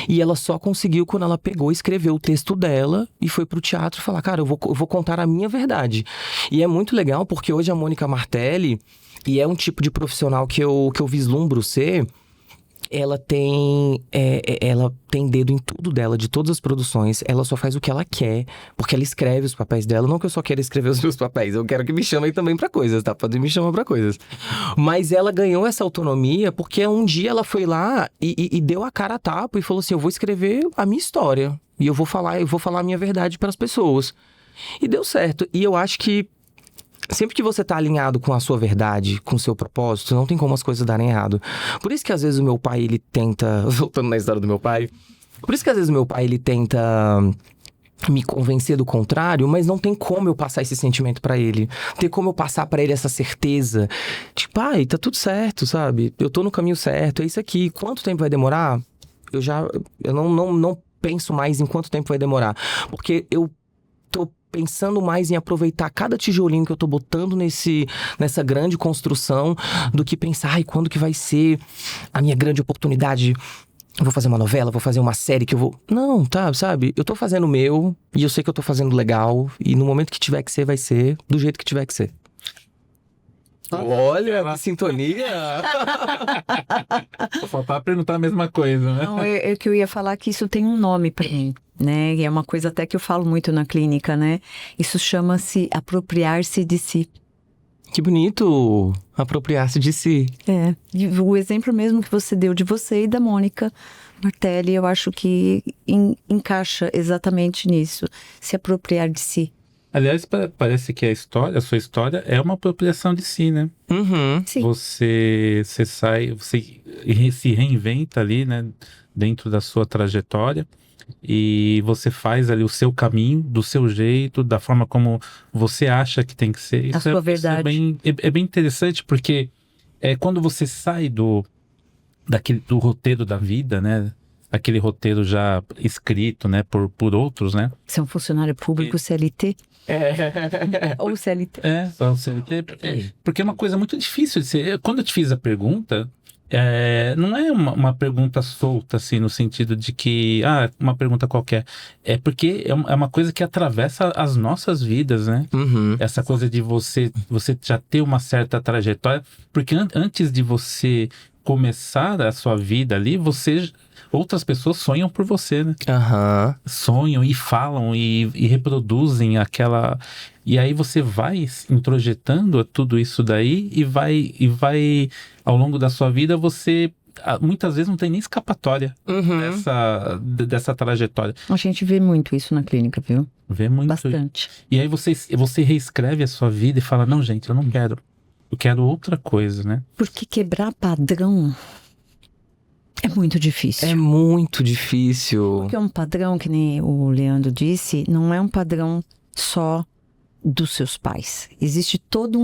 e ela só conseguiu quando ela pegou, escreveu o texto dela e foi pro teatro falar, cara, eu vou contar a minha verdade. E é muito legal porque hoje a Mônica Martelli, e é um tipo de profissional que eu vislumbro ser... ela tem dedo em tudo dela, de todas as produções. Ela só faz o que ela quer, porque ela escreve os papéis dela. Não que eu só queira escrever os meus papéis, eu quero que me chamem também pra coisas, tá? Podem me chamar pra coisas. Mas ela ganhou essa autonomia porque um dia ela foi lá e deu a cara a tapa e falou assim: eu vou escrever a minha história. E eu vou falar a minha verdade pras pessoas. E deu certo. E eu acho que sempre que você tá alinhado com a sua verdade, com o seu propósito, não tem como as coisas darem errado. Por isso que às vezes o meu pai, ele tenta... Voltando na história do meu pai. Por isso que às vezes o meu pai, ele tenta me convencer do contrário, mas não tem como eu passar esse sentimento pra ele. Não tem como eu passar pra ele essa certeza. Tipo, pai, tá tudo certo, sabe? Eu tô no caminho certo, é isso aqui. Quanto tempo vai demorar? Eu não penso mais em quanto tempo vai demorar. Porque eu tô pensando mais em aproveitar cada tijolinho que eu tô botando nessa grande construção do que pensar, ai, quando que vai ser a minha grande oportunidade? Eu vou fazer uma novela, vou fazer uma série que eu vou... Não, tá, sabe? Eu tô fazendo o meu e eu sei que eu tô fazendo legal e no momento que tiver que ser, vai ser do jeito que tiver que ser. Olha, que sintonia! Só faltava perguntar a mesma coisa, né? Não, é que eu ia falar que isso tem um nome pra mim, né? E é uma coisa até que eu falo muito na clínica, né? Isso chama-se apropriar-se de si. Que bonito! Apropriar-se de si. É, e o exemplo mesmo que você deu de você e da Mônica Martelli, eu acho que encaixa exatamente nisso. Se apropriar de si. Aliás, parece que a sua história é uma apropriação de si, né? Uhum. Sim. Você se reinventa ali, né? Dentro da sua trajetória. E você faz ali o seu caminho, do seu jeito, da forma como você acha que tem que ser. Isso sua verdade. É bem interessante, porque quando você sai do roteiro da vida, né? Aquele roteiro já escrito, né? Por outros, né? Você é um funcionário público CLT? Ou CLT? Só o CLT. Porque é uma coisa muito difícil de ser. Quando eu te fiz a pergunta, não é uma pergunta solta, assim, no sentido de que, uma pergunta qualquer. É porque é uma coisa que atravessa as nossas vidas, né? Uhum. Essa coisa de você já ter uma certa trajetória. Porque antes de você começar a sua vida ali, outras pessoas sonham por você, né? Aham. Sonham e falam e reproduzem aquela... E aí você vai introjetando tudo isso daí e vai ao longo da sua vida, você muitas vezes não tem nem escapatória dessa trajetória. A gente vê muito isso na clínica, viu? Vê muito. Bastante. E aí você reescreve a sua vida e fala, não, gente, eu não quero. Eu quero outra coisa, né? Porque quebrar padrão é muito difícil. É muito difícil. Porque é um padrão, que nem o Leandro disse, não é um padrão só dos seus pais. Existe toda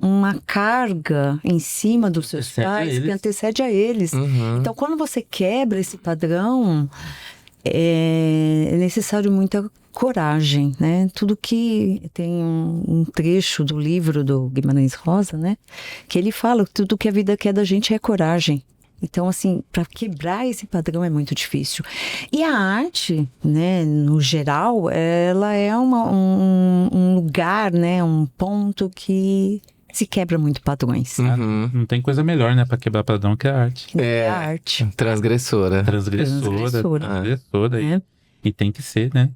uma carga em cima dos seus pais que antecede a eles. Uhum. Então, quando você quebra esse padrão, é necessário muita coragem, né? Tudo que tem um trecho do livro do Guimarães Rosa, né? Que ele fala que tudo que a vida quer da gente é coragem. Então, assim, para quebrar esse padrão é muito difícil. E a arte, né, no geral, ela é um lugar, né, um ponto que se quebra muito padrões. Uhum. Não tem coisa melhor, né, para quebrar padrão que a arte. É a arte. Transgressora. Transgressora. É. E tem que ser, né?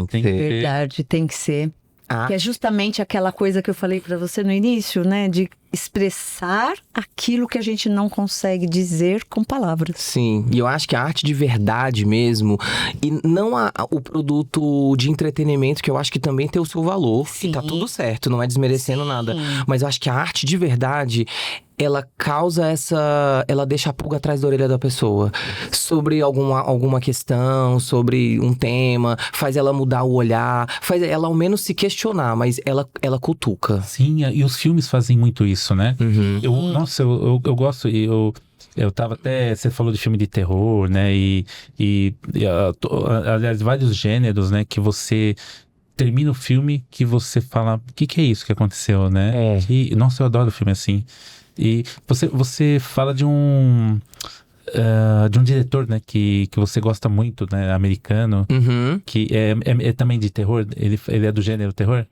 Tem que ser. Verdade, tem que ser. Ah. Que é justamente aquela coisa que eu falei para você no início, né? De expressar aquilo que a gente não consegue dizer com palavras. Sim, e eu acho que a arte de verdade mesmo, e não o produto de entretenimento, que eu acho que também tem o seu valor, Sim. e tá tudo certo, não é desmerecendo Sim. nada. Mas eu acho que a arte de verdade, ela causa ela deixa a pulga atrás da orelha da pessoa. Sobre alguma questão, sobre um tema, faz ela mudar o olhar, faz ela ao menos se questionar, mas ela cutuca. Sim, e os filmes fazem muito isso, né? Uhum. Eu gosto, eu tava até... Você falou de filme de terror, né? Aliás, vários gêneros, né? Que você termina o filme que você fala, o que é isso que aconteceu, né? Nossa, eu adoro filme assim. E você fala de um diretor, né, que você gosta muito, né, americano, Uhum. que é também de terror, ele é do gênero terror?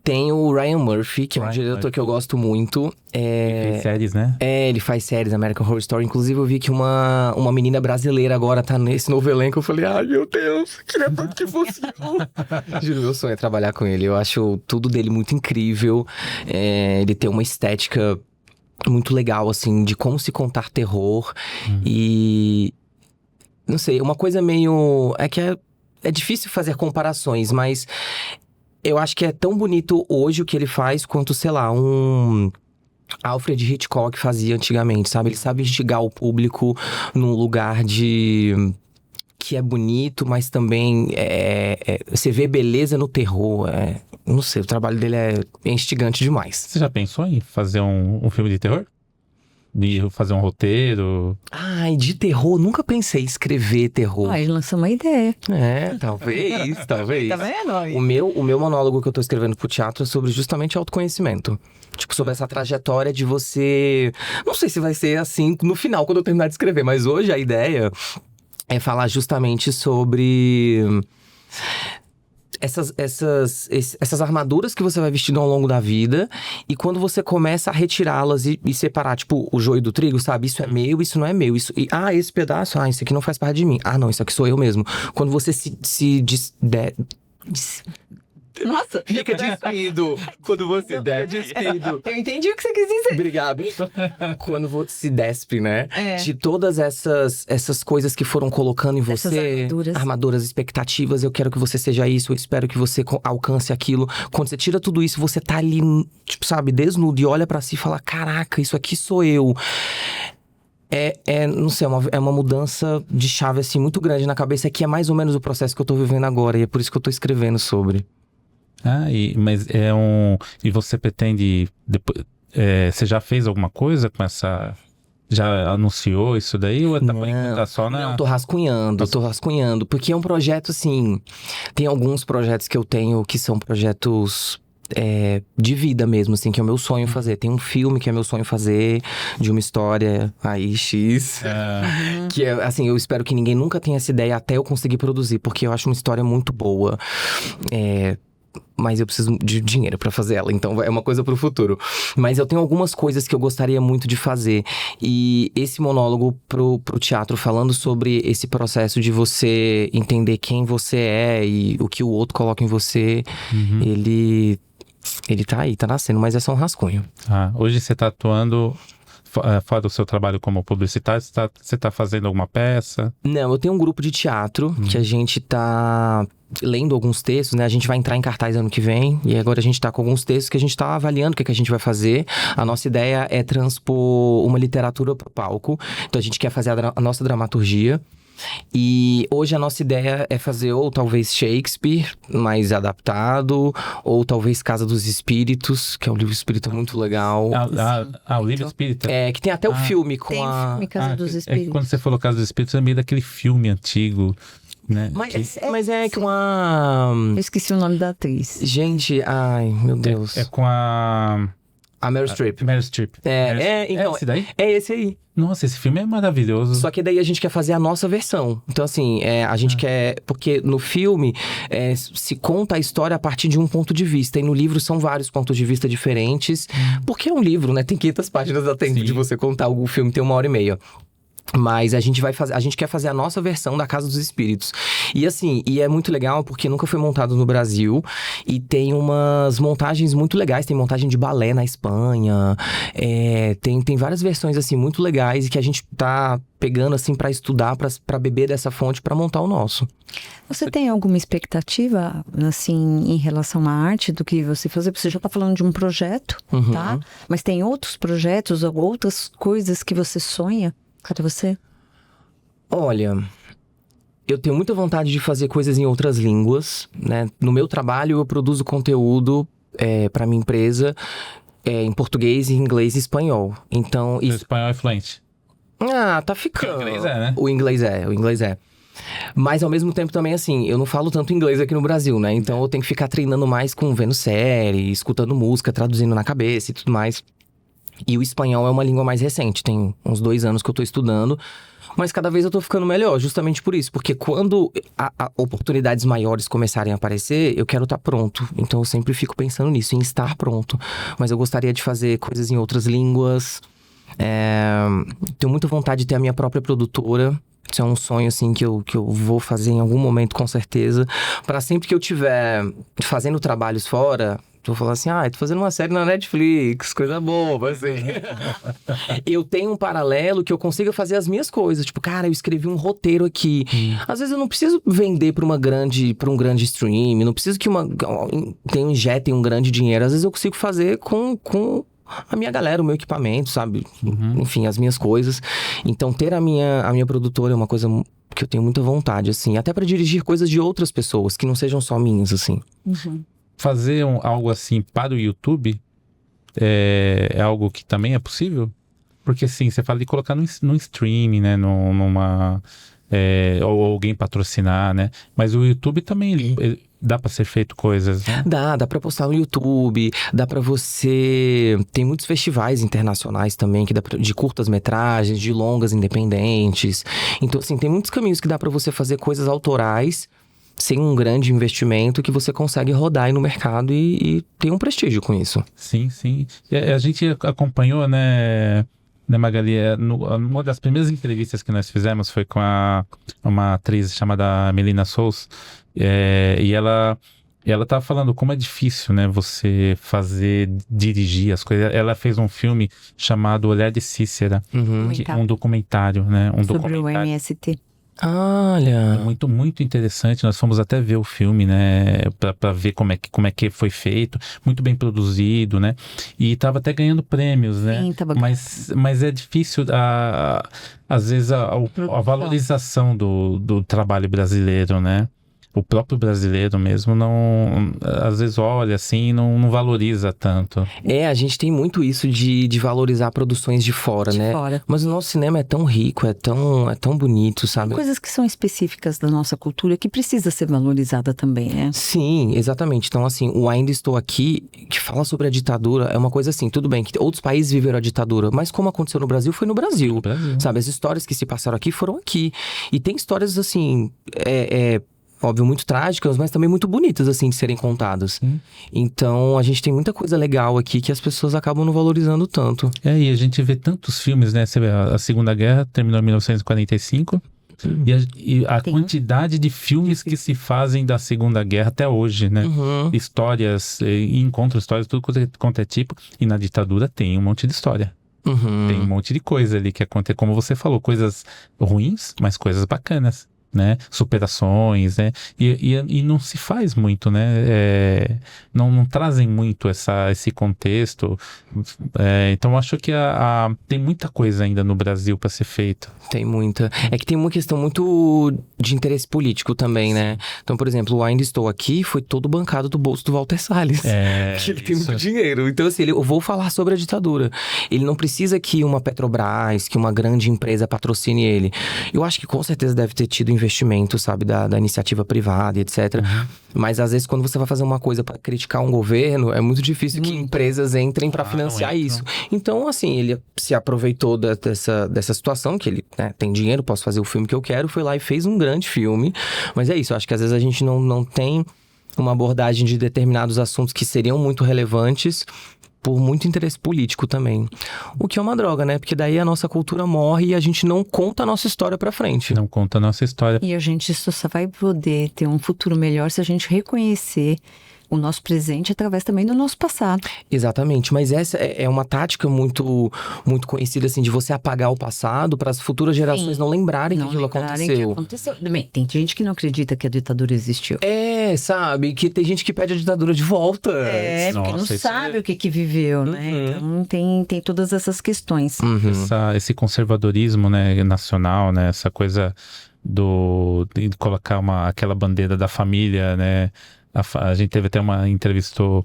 Tem o Ryan Murphy, que é um Ryan diretor Murphy. que eu gosto muito. Tem séries, né? Ele faz séries, American Horror Story. Inclusive, eu vi que uma menina brasileira agora tá nesse novo elenco. Eu falei, ai, meu Deus, queria tanto que fosse eu. Juro, meu sonho é trabalhar com ele. Eu acho tudo dele muito incrível. Ele tem uma estética muito legal, assim, de como se contar terror. E... não sei, uma coisa meio... é difícil fazer comparações, mas... eu acho que é tão bonito hoje o que ele faz quanto, sei lá, um Alfred Hitchcock fazia antigamente, sabe? Ele sabe instigar o público num lugar que é bonito, mas também você vê beleza no terror. Não sei, o trabalho dele é instigante demais. Você já pensou em fazer um filme de terror? De fazer um roteiro? Ai, de terror, nunca pensei em escrever terror. Ele lançou uma ideia. Talvez. Tá vendo? O meu monólogo que eu tô escrevendo pro teatro é sobre justamente autoconhecimento. Tipo, sobre essa trajetória de você... não sei se vai ser assim no final, quando eu terminar de escrever, mas hoje a ideia é falar justamente sobre... essas armaduras que você vai vestindo ao longo da vida, e quando você começa a retirá-las e separar, tipo, o joio do trigo, sabe? Isso é meu, isso não é meu. Esse pedaço, isso aqui não faz parte de mim. Não, isso aqui sou eu mesmo. Quando você Nossa! fica despido. Quando você despido. Eu entendi o que você quis dizer. Obrigado. Quando você se despe, né? De todas essas coisas que foram colocando em Essas você. Armaduras, expectativas. Eu quero que você seja isso. Eu espero que você alcance aquilo. Quando você tira tudo isso, você tá ali, tipo, sabe, desnudo e olha pra si e fala: caraca, isso aqui sou eu. Não sei, é uma mudança de chave, assim, muito grande na cabeça, que é mais ou menos o processo que eu tô vivendo agora. E é por isso que eu tô escrevendo sobre. Mas e você pretende depois, você já fez alguma coisa com essa... já anunciou isso daí? Ou por enquanto tá só na... Não, tô rascunhando. Porque é um projeto, assim... tem alguns projetos que eu tenho que são projetos... de vida mesmo, assim, que é o meu sonho fazer. Tem um filme que é meu sonho fazer, de uma história aí, X. Que é, assim, eu espero que ninguém nunca tenha essa ideia até eu conseguir produzir, porque eu acho uma história muito boa. Mas eu preciso de dinheiro pra fazer ela, então é uma coisa pro futuro. Mas eu tenho algumas coisas que eu gostaria muito de fazer. E esse monólogo pro teatro, falando sobre esse processo de você entender quem você é e o que o outro coloca em você, ele tá aí, tá nascendo, mas é só um rascunho. Hoje você tá atuando... fora do seu trabalho como publicitário, você tá fazendo alguma peça? Não, eu tenho um grupo de teatro que a gente tá lendo alguns textos, né? A gente vai entrar em cartaz ano que vem, e agora a gente tá com alguns textos que a gente tá avaliando o que a gente vai fazer. A nossa ideia é transpor uma literatura pro palco, então a gente quer fazer a nossa dramaturgia. E hoje a nossa ideia é fazer ou talvez Shakespeare, mais adaptado, ou talvez Casa dos Espíritos, que é um livro espírita muito legal. O livro espírita? Que tem até o filme com Tem a... filme Casa dos Espíritos. Quando você falou Casa dos Espíritos, eu lembrei daquele filme antigo, né? Mas é com a... Eu esqueci o nome da atriz. Gente, ai, meu Deus. É com a Meryl Streep. Meryl Streep. Então, esse daí? É esse aí. Nossa, esse filme é maravilhoso. Só que daí a gente quer fazer a nossa versão. Então, assim, a gente quer... porque no filme se conta a história a partir de um ponto de vista. E no livro são vários pontos de vista diferentes. Porque é um livro, né? Tem 500 páginas, dá tempo de você contar. O filme tem 1h30. Mas a gente quer fazer a nossa versão da Casa dos Espíritos. E assim, é muito legal porque nunca foi montado no Brasil. E tem umas montagens muito legais. Tem montagem de balé na Espanha. Tem várias versões assim muito legais e que a gente tá pegando assim pra estudar, pra beber dessa fonte pra montar o nosso. Você tem alguma expectativa, assim, em relação à arte do que você fazer? Você já tá falando de um projeto, tá? Mas tem outros projetos ou outras coisas que você sonha? Cadê você? Olha, eu tenho muita vontade de fazer coisas em outras línguas, né? No meu trabalho, eu produzo conteúdo para minha empresa em português, inglês e espanhol. Então, O espanhol é fluente. Tá ficando. O inglês né? O inglês é. Mas ao mesmo tempo também, assim, eu não falo tanto inglês aqui no Brasil, né? Então eu tenho que ficar treinando mais vendo série, escutando música, traduzindo na cabeça e tudo mais. E o espanhol é uma língua mais recente, tem uns 2 anos que eu tô estudando. Mas cada vez eu tô ficando melhor, justamente por isso. Porque quando oportunidades maiores começarem a aparecer, eu quero estar pronto. Então eu sempre fico pensando nisso, em estar pronto. Mas eu gostaria de fazer coisas em outras línguas. Tenho muita vontade de ter a minha própria produtora. Isso é um sonho, assim, que eu vou fazer em algum momento, com certeza. Pra sempre que eu estiver fazendo trabalhos fora... Vou falar assim, tô fazendo uma série na Netflix, coisa boba, assim. Eu tenho um paralelo que eu consiga fazer as minhas coisas. Tipo, cara, eu escrevi um roteiro aqui. Às vezes eu não preciso vender pra um grande stream, não preciso que injetem um grande dinheiro. Às vezes eu consigo fazer com a minha galera, o meu equipamento, sabe? Enfim, as minhas coisas. Então, ter a minha produtora é uma coisa que eu tenho muita vontade, assim. Até pra dirigir coisas de outras pessoas, que não sejam só minhas, assim. Fazer algo assim para o YouTube é algo que também é possível? Porque assim, você fala de colocar no streaming, né? Ou alguém patrocinar, né? Mas o YouTube também, ele dá para ser feito coisas, né? Dá pra postar no YouTube, dá pra você... Tem muitos festivais internacionais também, que de curtas-metragens, de longas independentes. Então, assim, tem muitos caminhos que dá pra você fazer coisas autorais sem um grande investimento, que você consegue rodar aí no mercado e ter um prestígio com isso. Sim, sim. E a gente acompanhou, né Magali? Uma das primeiras entrevistas que nós fizemos foi com uma atriz chamada Melina Sous, e ela tava falando como é difícil, né, você dirigir as coisas. Ela fez um filme chamado Olhar de Cícera, um documentário, né? Sobre o MST. Olha! Muito, muito interessante. Nós fomos até ver o filme, né? Pra ver como é que foi feito. Muito bem produzido, né? E tava até ganhando prêmios, né? Sim, tava mas é difícil, às vezes, a valorização do trabalho brasileiro, né? O próprio brasileiro mesmo não... Às vezes olha assim e não valoriza tanto. A gente tem muito isso de valorizar produções de fora, né? Mas o nosso cinema é tão rico, é tão bonito, sabe? Tem coisas que são específicas da nossa cultura que precisa ser valorizada também, né? Sim, exatamente. Então, assim, o Ainda Estou Aqui, que fala sobre a ditadura, é uma coisa assim, tudo bem que outros países viveram a ditadura, mas como aconteceu no Brasil, foi no Brasil. Sabe? As histórias que se passaram aqui foram aqui. E tem histórias, assim, óbvio, muito trágicas, mas também muito bonitas, assim, de serem contadas. Então, a gente tem muita coisa legal aqui que as pessoas acabam não valorizando tanto. E a gente vê tantos filmes, né? Você vê, a Segunda Guerra terminou em 1945. E a quantidade de filmes que se fazem da Segunda Guerra até hoje, né? Histórias, encontram histórias, tudo quanto é tipo. E na ditadura tem um monte de história. Tem um monte de coisa ali que acontece. Como você falou, coisas ruins, mas coisas bacanas, né? Superações, né? E não se faz muito, né? Não trazem muito esse contexto. Então eu acho que tem muita coisa ainda no Brasil para ser feita. Tem muita. É que tem uma questão muito de interesse político também, né? Então, por exemplo, o Ainda Estou Aqui foi todo bancado do bolso do Walter Salles. Que ele tem muito dinheiro. Então, assim, eu vou falar sobre a ditadura. Ele não precisa que uma Petrobras, que uma grande empresa patrocine ele. Eu acho que com certeza deve ter tido investimento, sabe, da iniciativa privada e etc. Mas às vezes quando você vai fazer uma coisa para criticar um governo, é muito difícil que empresas entrem para financiar isso. Então, assim, ele se aproveitou dessa situação, que ele, né, tem dinheiro, posso fazer o filme que eu quero, foi lá e fez um grande filme. Mas é isso, eu acho que às vezes a gente não tem uma abordagem de determinados assuntos que seriam muito relevantes por muito interesse político também. O que é uma droga, né? Porque daí a nossa cultura morre e a gente não conta a nossa história pra frente. Não conta a nossa história. E a gente só vai poder ter um futuro melhor se a gente reconhecer o nosso presente através também do nosso passado. Exatamente, mas essa é uma tática muito, muito conhecida, assim, de você apagar o passado para as futuras gerações não lembrarem que aquilo aconteceu. Bem, tem gente que não acredita que a ditadura existiu. Sabe, que tem gente que pede a ditadura de volta. Porque não sabe o que viveu, né? Então tem todas essas questões. Esse conservadorismo, né, nacional, né, essa coisa de colocar aquela bandeira da família, né? A gente teve até entrevistou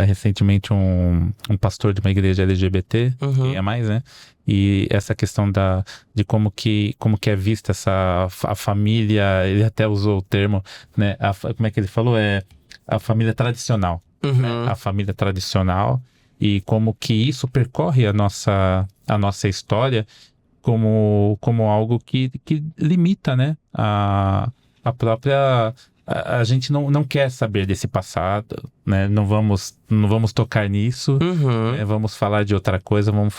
recentemente um pastor de uma igreja LGBT, que é mais, né? E essa questão de como que é vista a família, ele até usou o termo, né? Como é que ele falou? A família tradicional. Né? A família tradicional. e como que isso percorre a nossa história como algo que limita, né, a própria... A gente não quer saber desse passado, né? Não vamos tocar nisso, Uhum. né? Vamos falar de outra coisa, vamos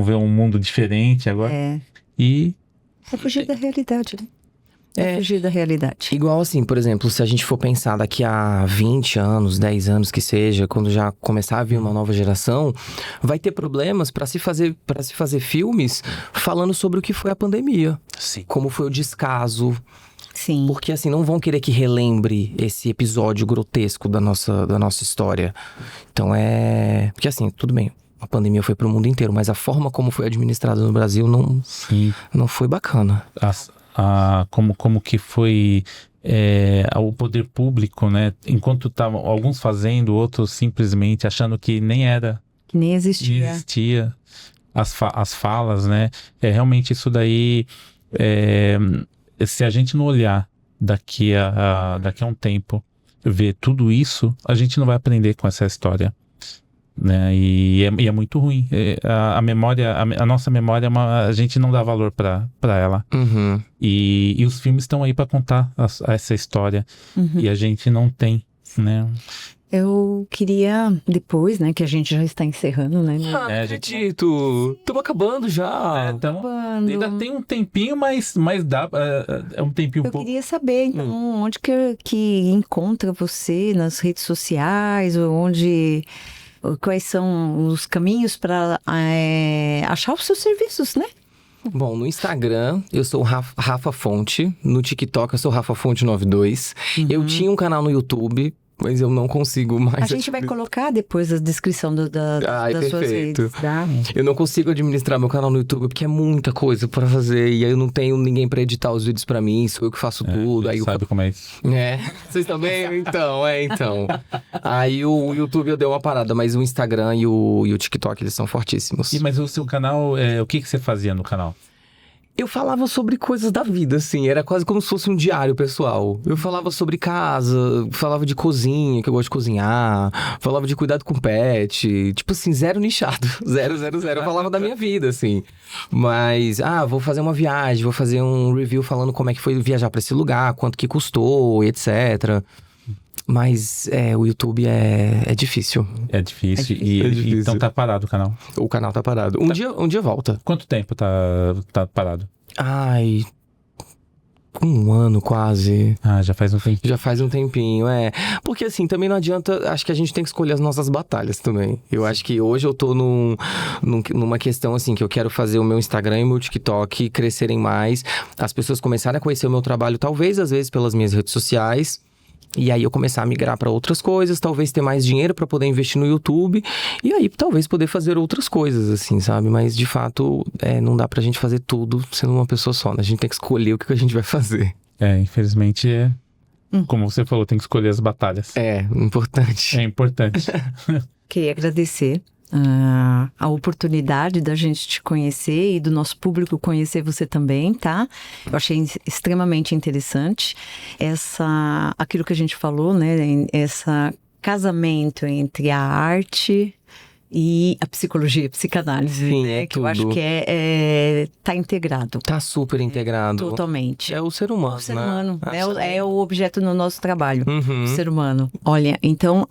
ver um mundo diferente agora. E É fugir da realidade, né? É É. fugir da realidade. Igual assim, por exemplo, se a gente for pensar daqui a 20 anos, 10 anos que seja, quando já começar a vir uma nova geração, vai ter problemas para se fazer filmes falando sobre o que foi a pandemia, sim, como foi o descaso, Sim. porque assim não vão querer que relembre esse episódio grotesco da nossa história. Então porque assim, tudo bem, a pandemia foi pro mundo inteiro, mas a forma como foi administrada no Brasil sim. não foi bacana. Como que foi o poder público, né? Enquanto estavam alguns fazendo, outros simplesmente achando que nem Que nem existia. existia as falas, né? Realmente isso daí, se a gente não olhar daqui a um tempo, ver tudo isso, a gente não vai aprender com essa história. Né? E é muito ruim. A memória, a nossa memória, a gente não dá valor para ela. Uhum. E os filmes estão aí para contar essa história. E a gente não tem, né? Eu queria, depois, né, que a gente já está encerrando, né? Acredito! Estamos acabando já! Então, ainda tem um tempinho, mas dá. É um tempinho Eu pouco. queria saber, então, onde que encontra você nas redes sociais, ou quais são os caminhos para achar os seus serviços, né? Bom, no Instagram eu sou Rafa Fonte, no TikTok eu sou Rafa Fonte 92. Eu tinha um canal no YouTube, mas eu não consigo mais. A gente vai colocar depois a descrição Ai, das suas perfeito. redes, tá? Eu não consigo administrar meu canal no YouTube porque é muita coisa pra fazer e aí eu não tenho ninguém pra editar os vídeos pra mim, sou eu que faço tudo. Aí Sabe como é isso? Vocês também? Então. Aí o YouTube eu dei uma parada, mas o Instagram e o TikTok eles são fortíssimos. Mas o seu canal, o que você fazia no canal? Eu falava sobre coisas da vida, assim, era quase como se fosse um diário pessoal. Eu falava sobre casa, falava de cozinha, que eu gosto de cozinhar, falava de cuidado com pet, tipo assim, zero nichado, zero. Eu falava da minha vida, assim. Mas, vou fazer uma viagem, vou fazer um review falando como é que foi viajar pra esse lugar, quanto que custou, etc. Mas, o YouTube é difícil. É difícil. É difícil. Então tá parado o canal. O canal tá parado. Um dia volta. Quanto tempo tá parado? Ai, um ano quase. Já faz um tempo. Já faz um tempinho, Porque assim, também não adianta, acho que a gente tem que escolher as nossas batalhas também. Eu acho que hoje eu tô numa questão assim, que eu quero fazer o meu Instagram e o meu TikTok crescerem mais. As pessoas começarem a conhecer o meu trabalho, talvez às vezes pelas minhas redes sociais. E aí eu começar a migrar para outras coisas, talvez ter mais dinheiro para poder investir no YouTube. E aí talvez poder fazer outras coisas, assim, sabe? Mas de fato, não dá pra gente fazer tudo sendo uma pessoa só, né? A gente tem que escolher o que a gente vai fazer. Infelizmente como você falou, tem que escolher as batalhas. Importante. É importante. Queria agradecer a oportunidade da gente te conhecer e do nosso público conhecer você também, tá? Eu achei extremamente interessante aquilo que a gente falou, né? Esse casamento entre a arte e a psicologia, a psicanálise, Sim, né? Que tudo. eu acho que tá integrado. Tá super integrado. Totalmente. É o ser humano, O ser né? humano. É o objeto no nosso trabalho. Uhum. O ser humano. Olha, então...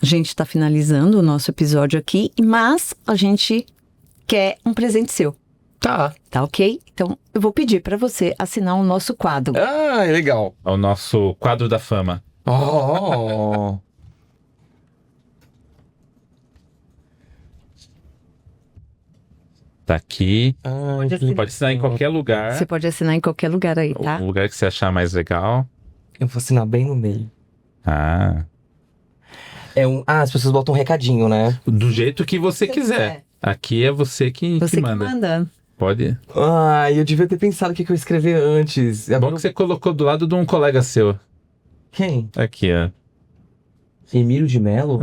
A gente está finalizando o nosso episódio aqui, mas a gente quer um presente seu. Tá. Tá ok? Então, eu vou pedir para você assinar o nosso quadro. Legal. É o nosso quadro da fama. Oh! Tá aqui. assinar. Pode assinar em qualquer lugar. Você pode assinar em qualquer lugar aí, tá? O lugar que você achar mais legal. Eu vou assinar bem no meio. É as pessoas botam um recadinho, né? Do jeito que você quiser. Aqui é você que Você que manda. manda. Pode. Eu devia ter pensado o que eu ia escrever antes. É bom que você colocou do lado de um colega seu. Quem? Aqui, ó. Emílio de Mello?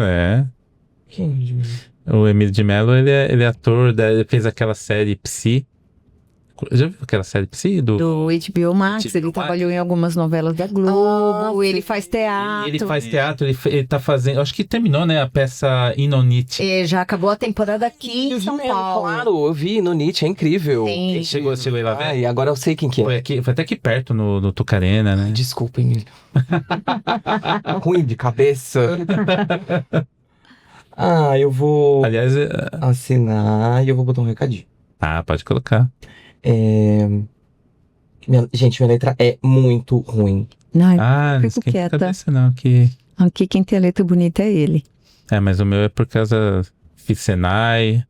Quem é Emílio de Mello? O Emílio de Mello, ele é ator, ele fez aquela série Psy Já viu aquela série Psi? Do HBO Max, HBO ele Max. trabalhou em algumas novelas da Globo, ele faz teatro. Ele faz teatro, ele tá fazendo. Acho que terminou, né? A peça Inonite. Já acabou a temporada aqui em São Paulo. Claro, eu vi no Nietzsche, é incrível. Sim. Chegou aí lá ver? Ah, e agora eu sei quem que é. Foi até aqui perto, no Tucarena, né? Desculpa, Emílio. Ruim de cabeça. Eu vou Aliás, assinar e eu vou botar um recadinho. pode colocar. Gente, minha letra é muito ruim. Ai, Não fico esquenta a quieta. cabeça, não. Que... Aqui quem tem a letra bonita é ele. mas o meu é por causa. Fiz Senai.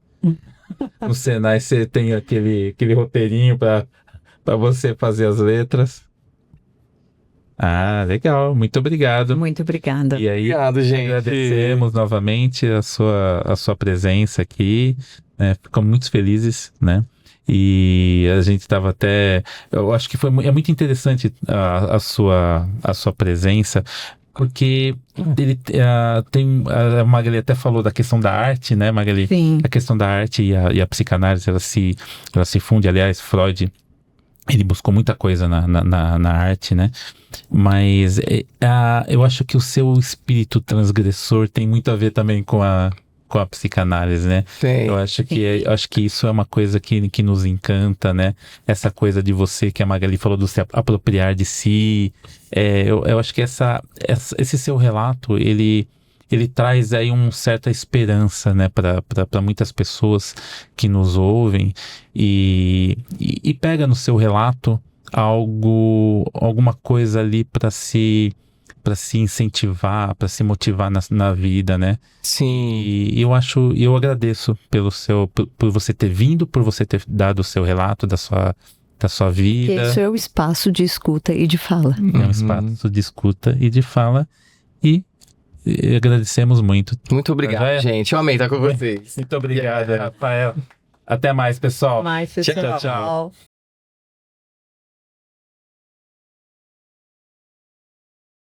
No Senai você tem aquele roteirinho pra você fazer as letras. Legal. Muito obrigado. Muito obrigada. E aí, Obrigado, gente. agradecemos novamente a sua presença aqui, né? Ficamos muito felizes, né? E a gente estava até... Eu acho que é muito interessante a sua presença, porque ele a Magali até falou da questão da arte, né, Magali? Sim. A questão da arte e a psicanálise, ela se funde. Aliás, Freud, ele buscou muita coisa na arte, né? Mas eu acho que o seu espírito transgressor tem muito a ver também com a psicanálise, né? Tem. Eu acho que isso é uma coisa que nos encanta, né? Essa coisa de você, que a Magali falou, do se apropriar de si. Eu acho que esse seu relato, ele traz aí uma certa esperança, né, para muitas pessoas que nos ouvem e pega no seu relato alguma coisa ali para se incentivar, para se motivar na vida, né? Sim. E eu agradeço por você ter vindo, por você ter dado o seu relato da sua vida. Esse é o espaço de escuta e de fala. É um espaço de escuta e de fala. E agradecemos muito. Muito obrigado, Joia? gente. Eu amei estar com vocês. Muito obrigado, Rafael. Até mais, pessoal. Mais, Tchau, tchau.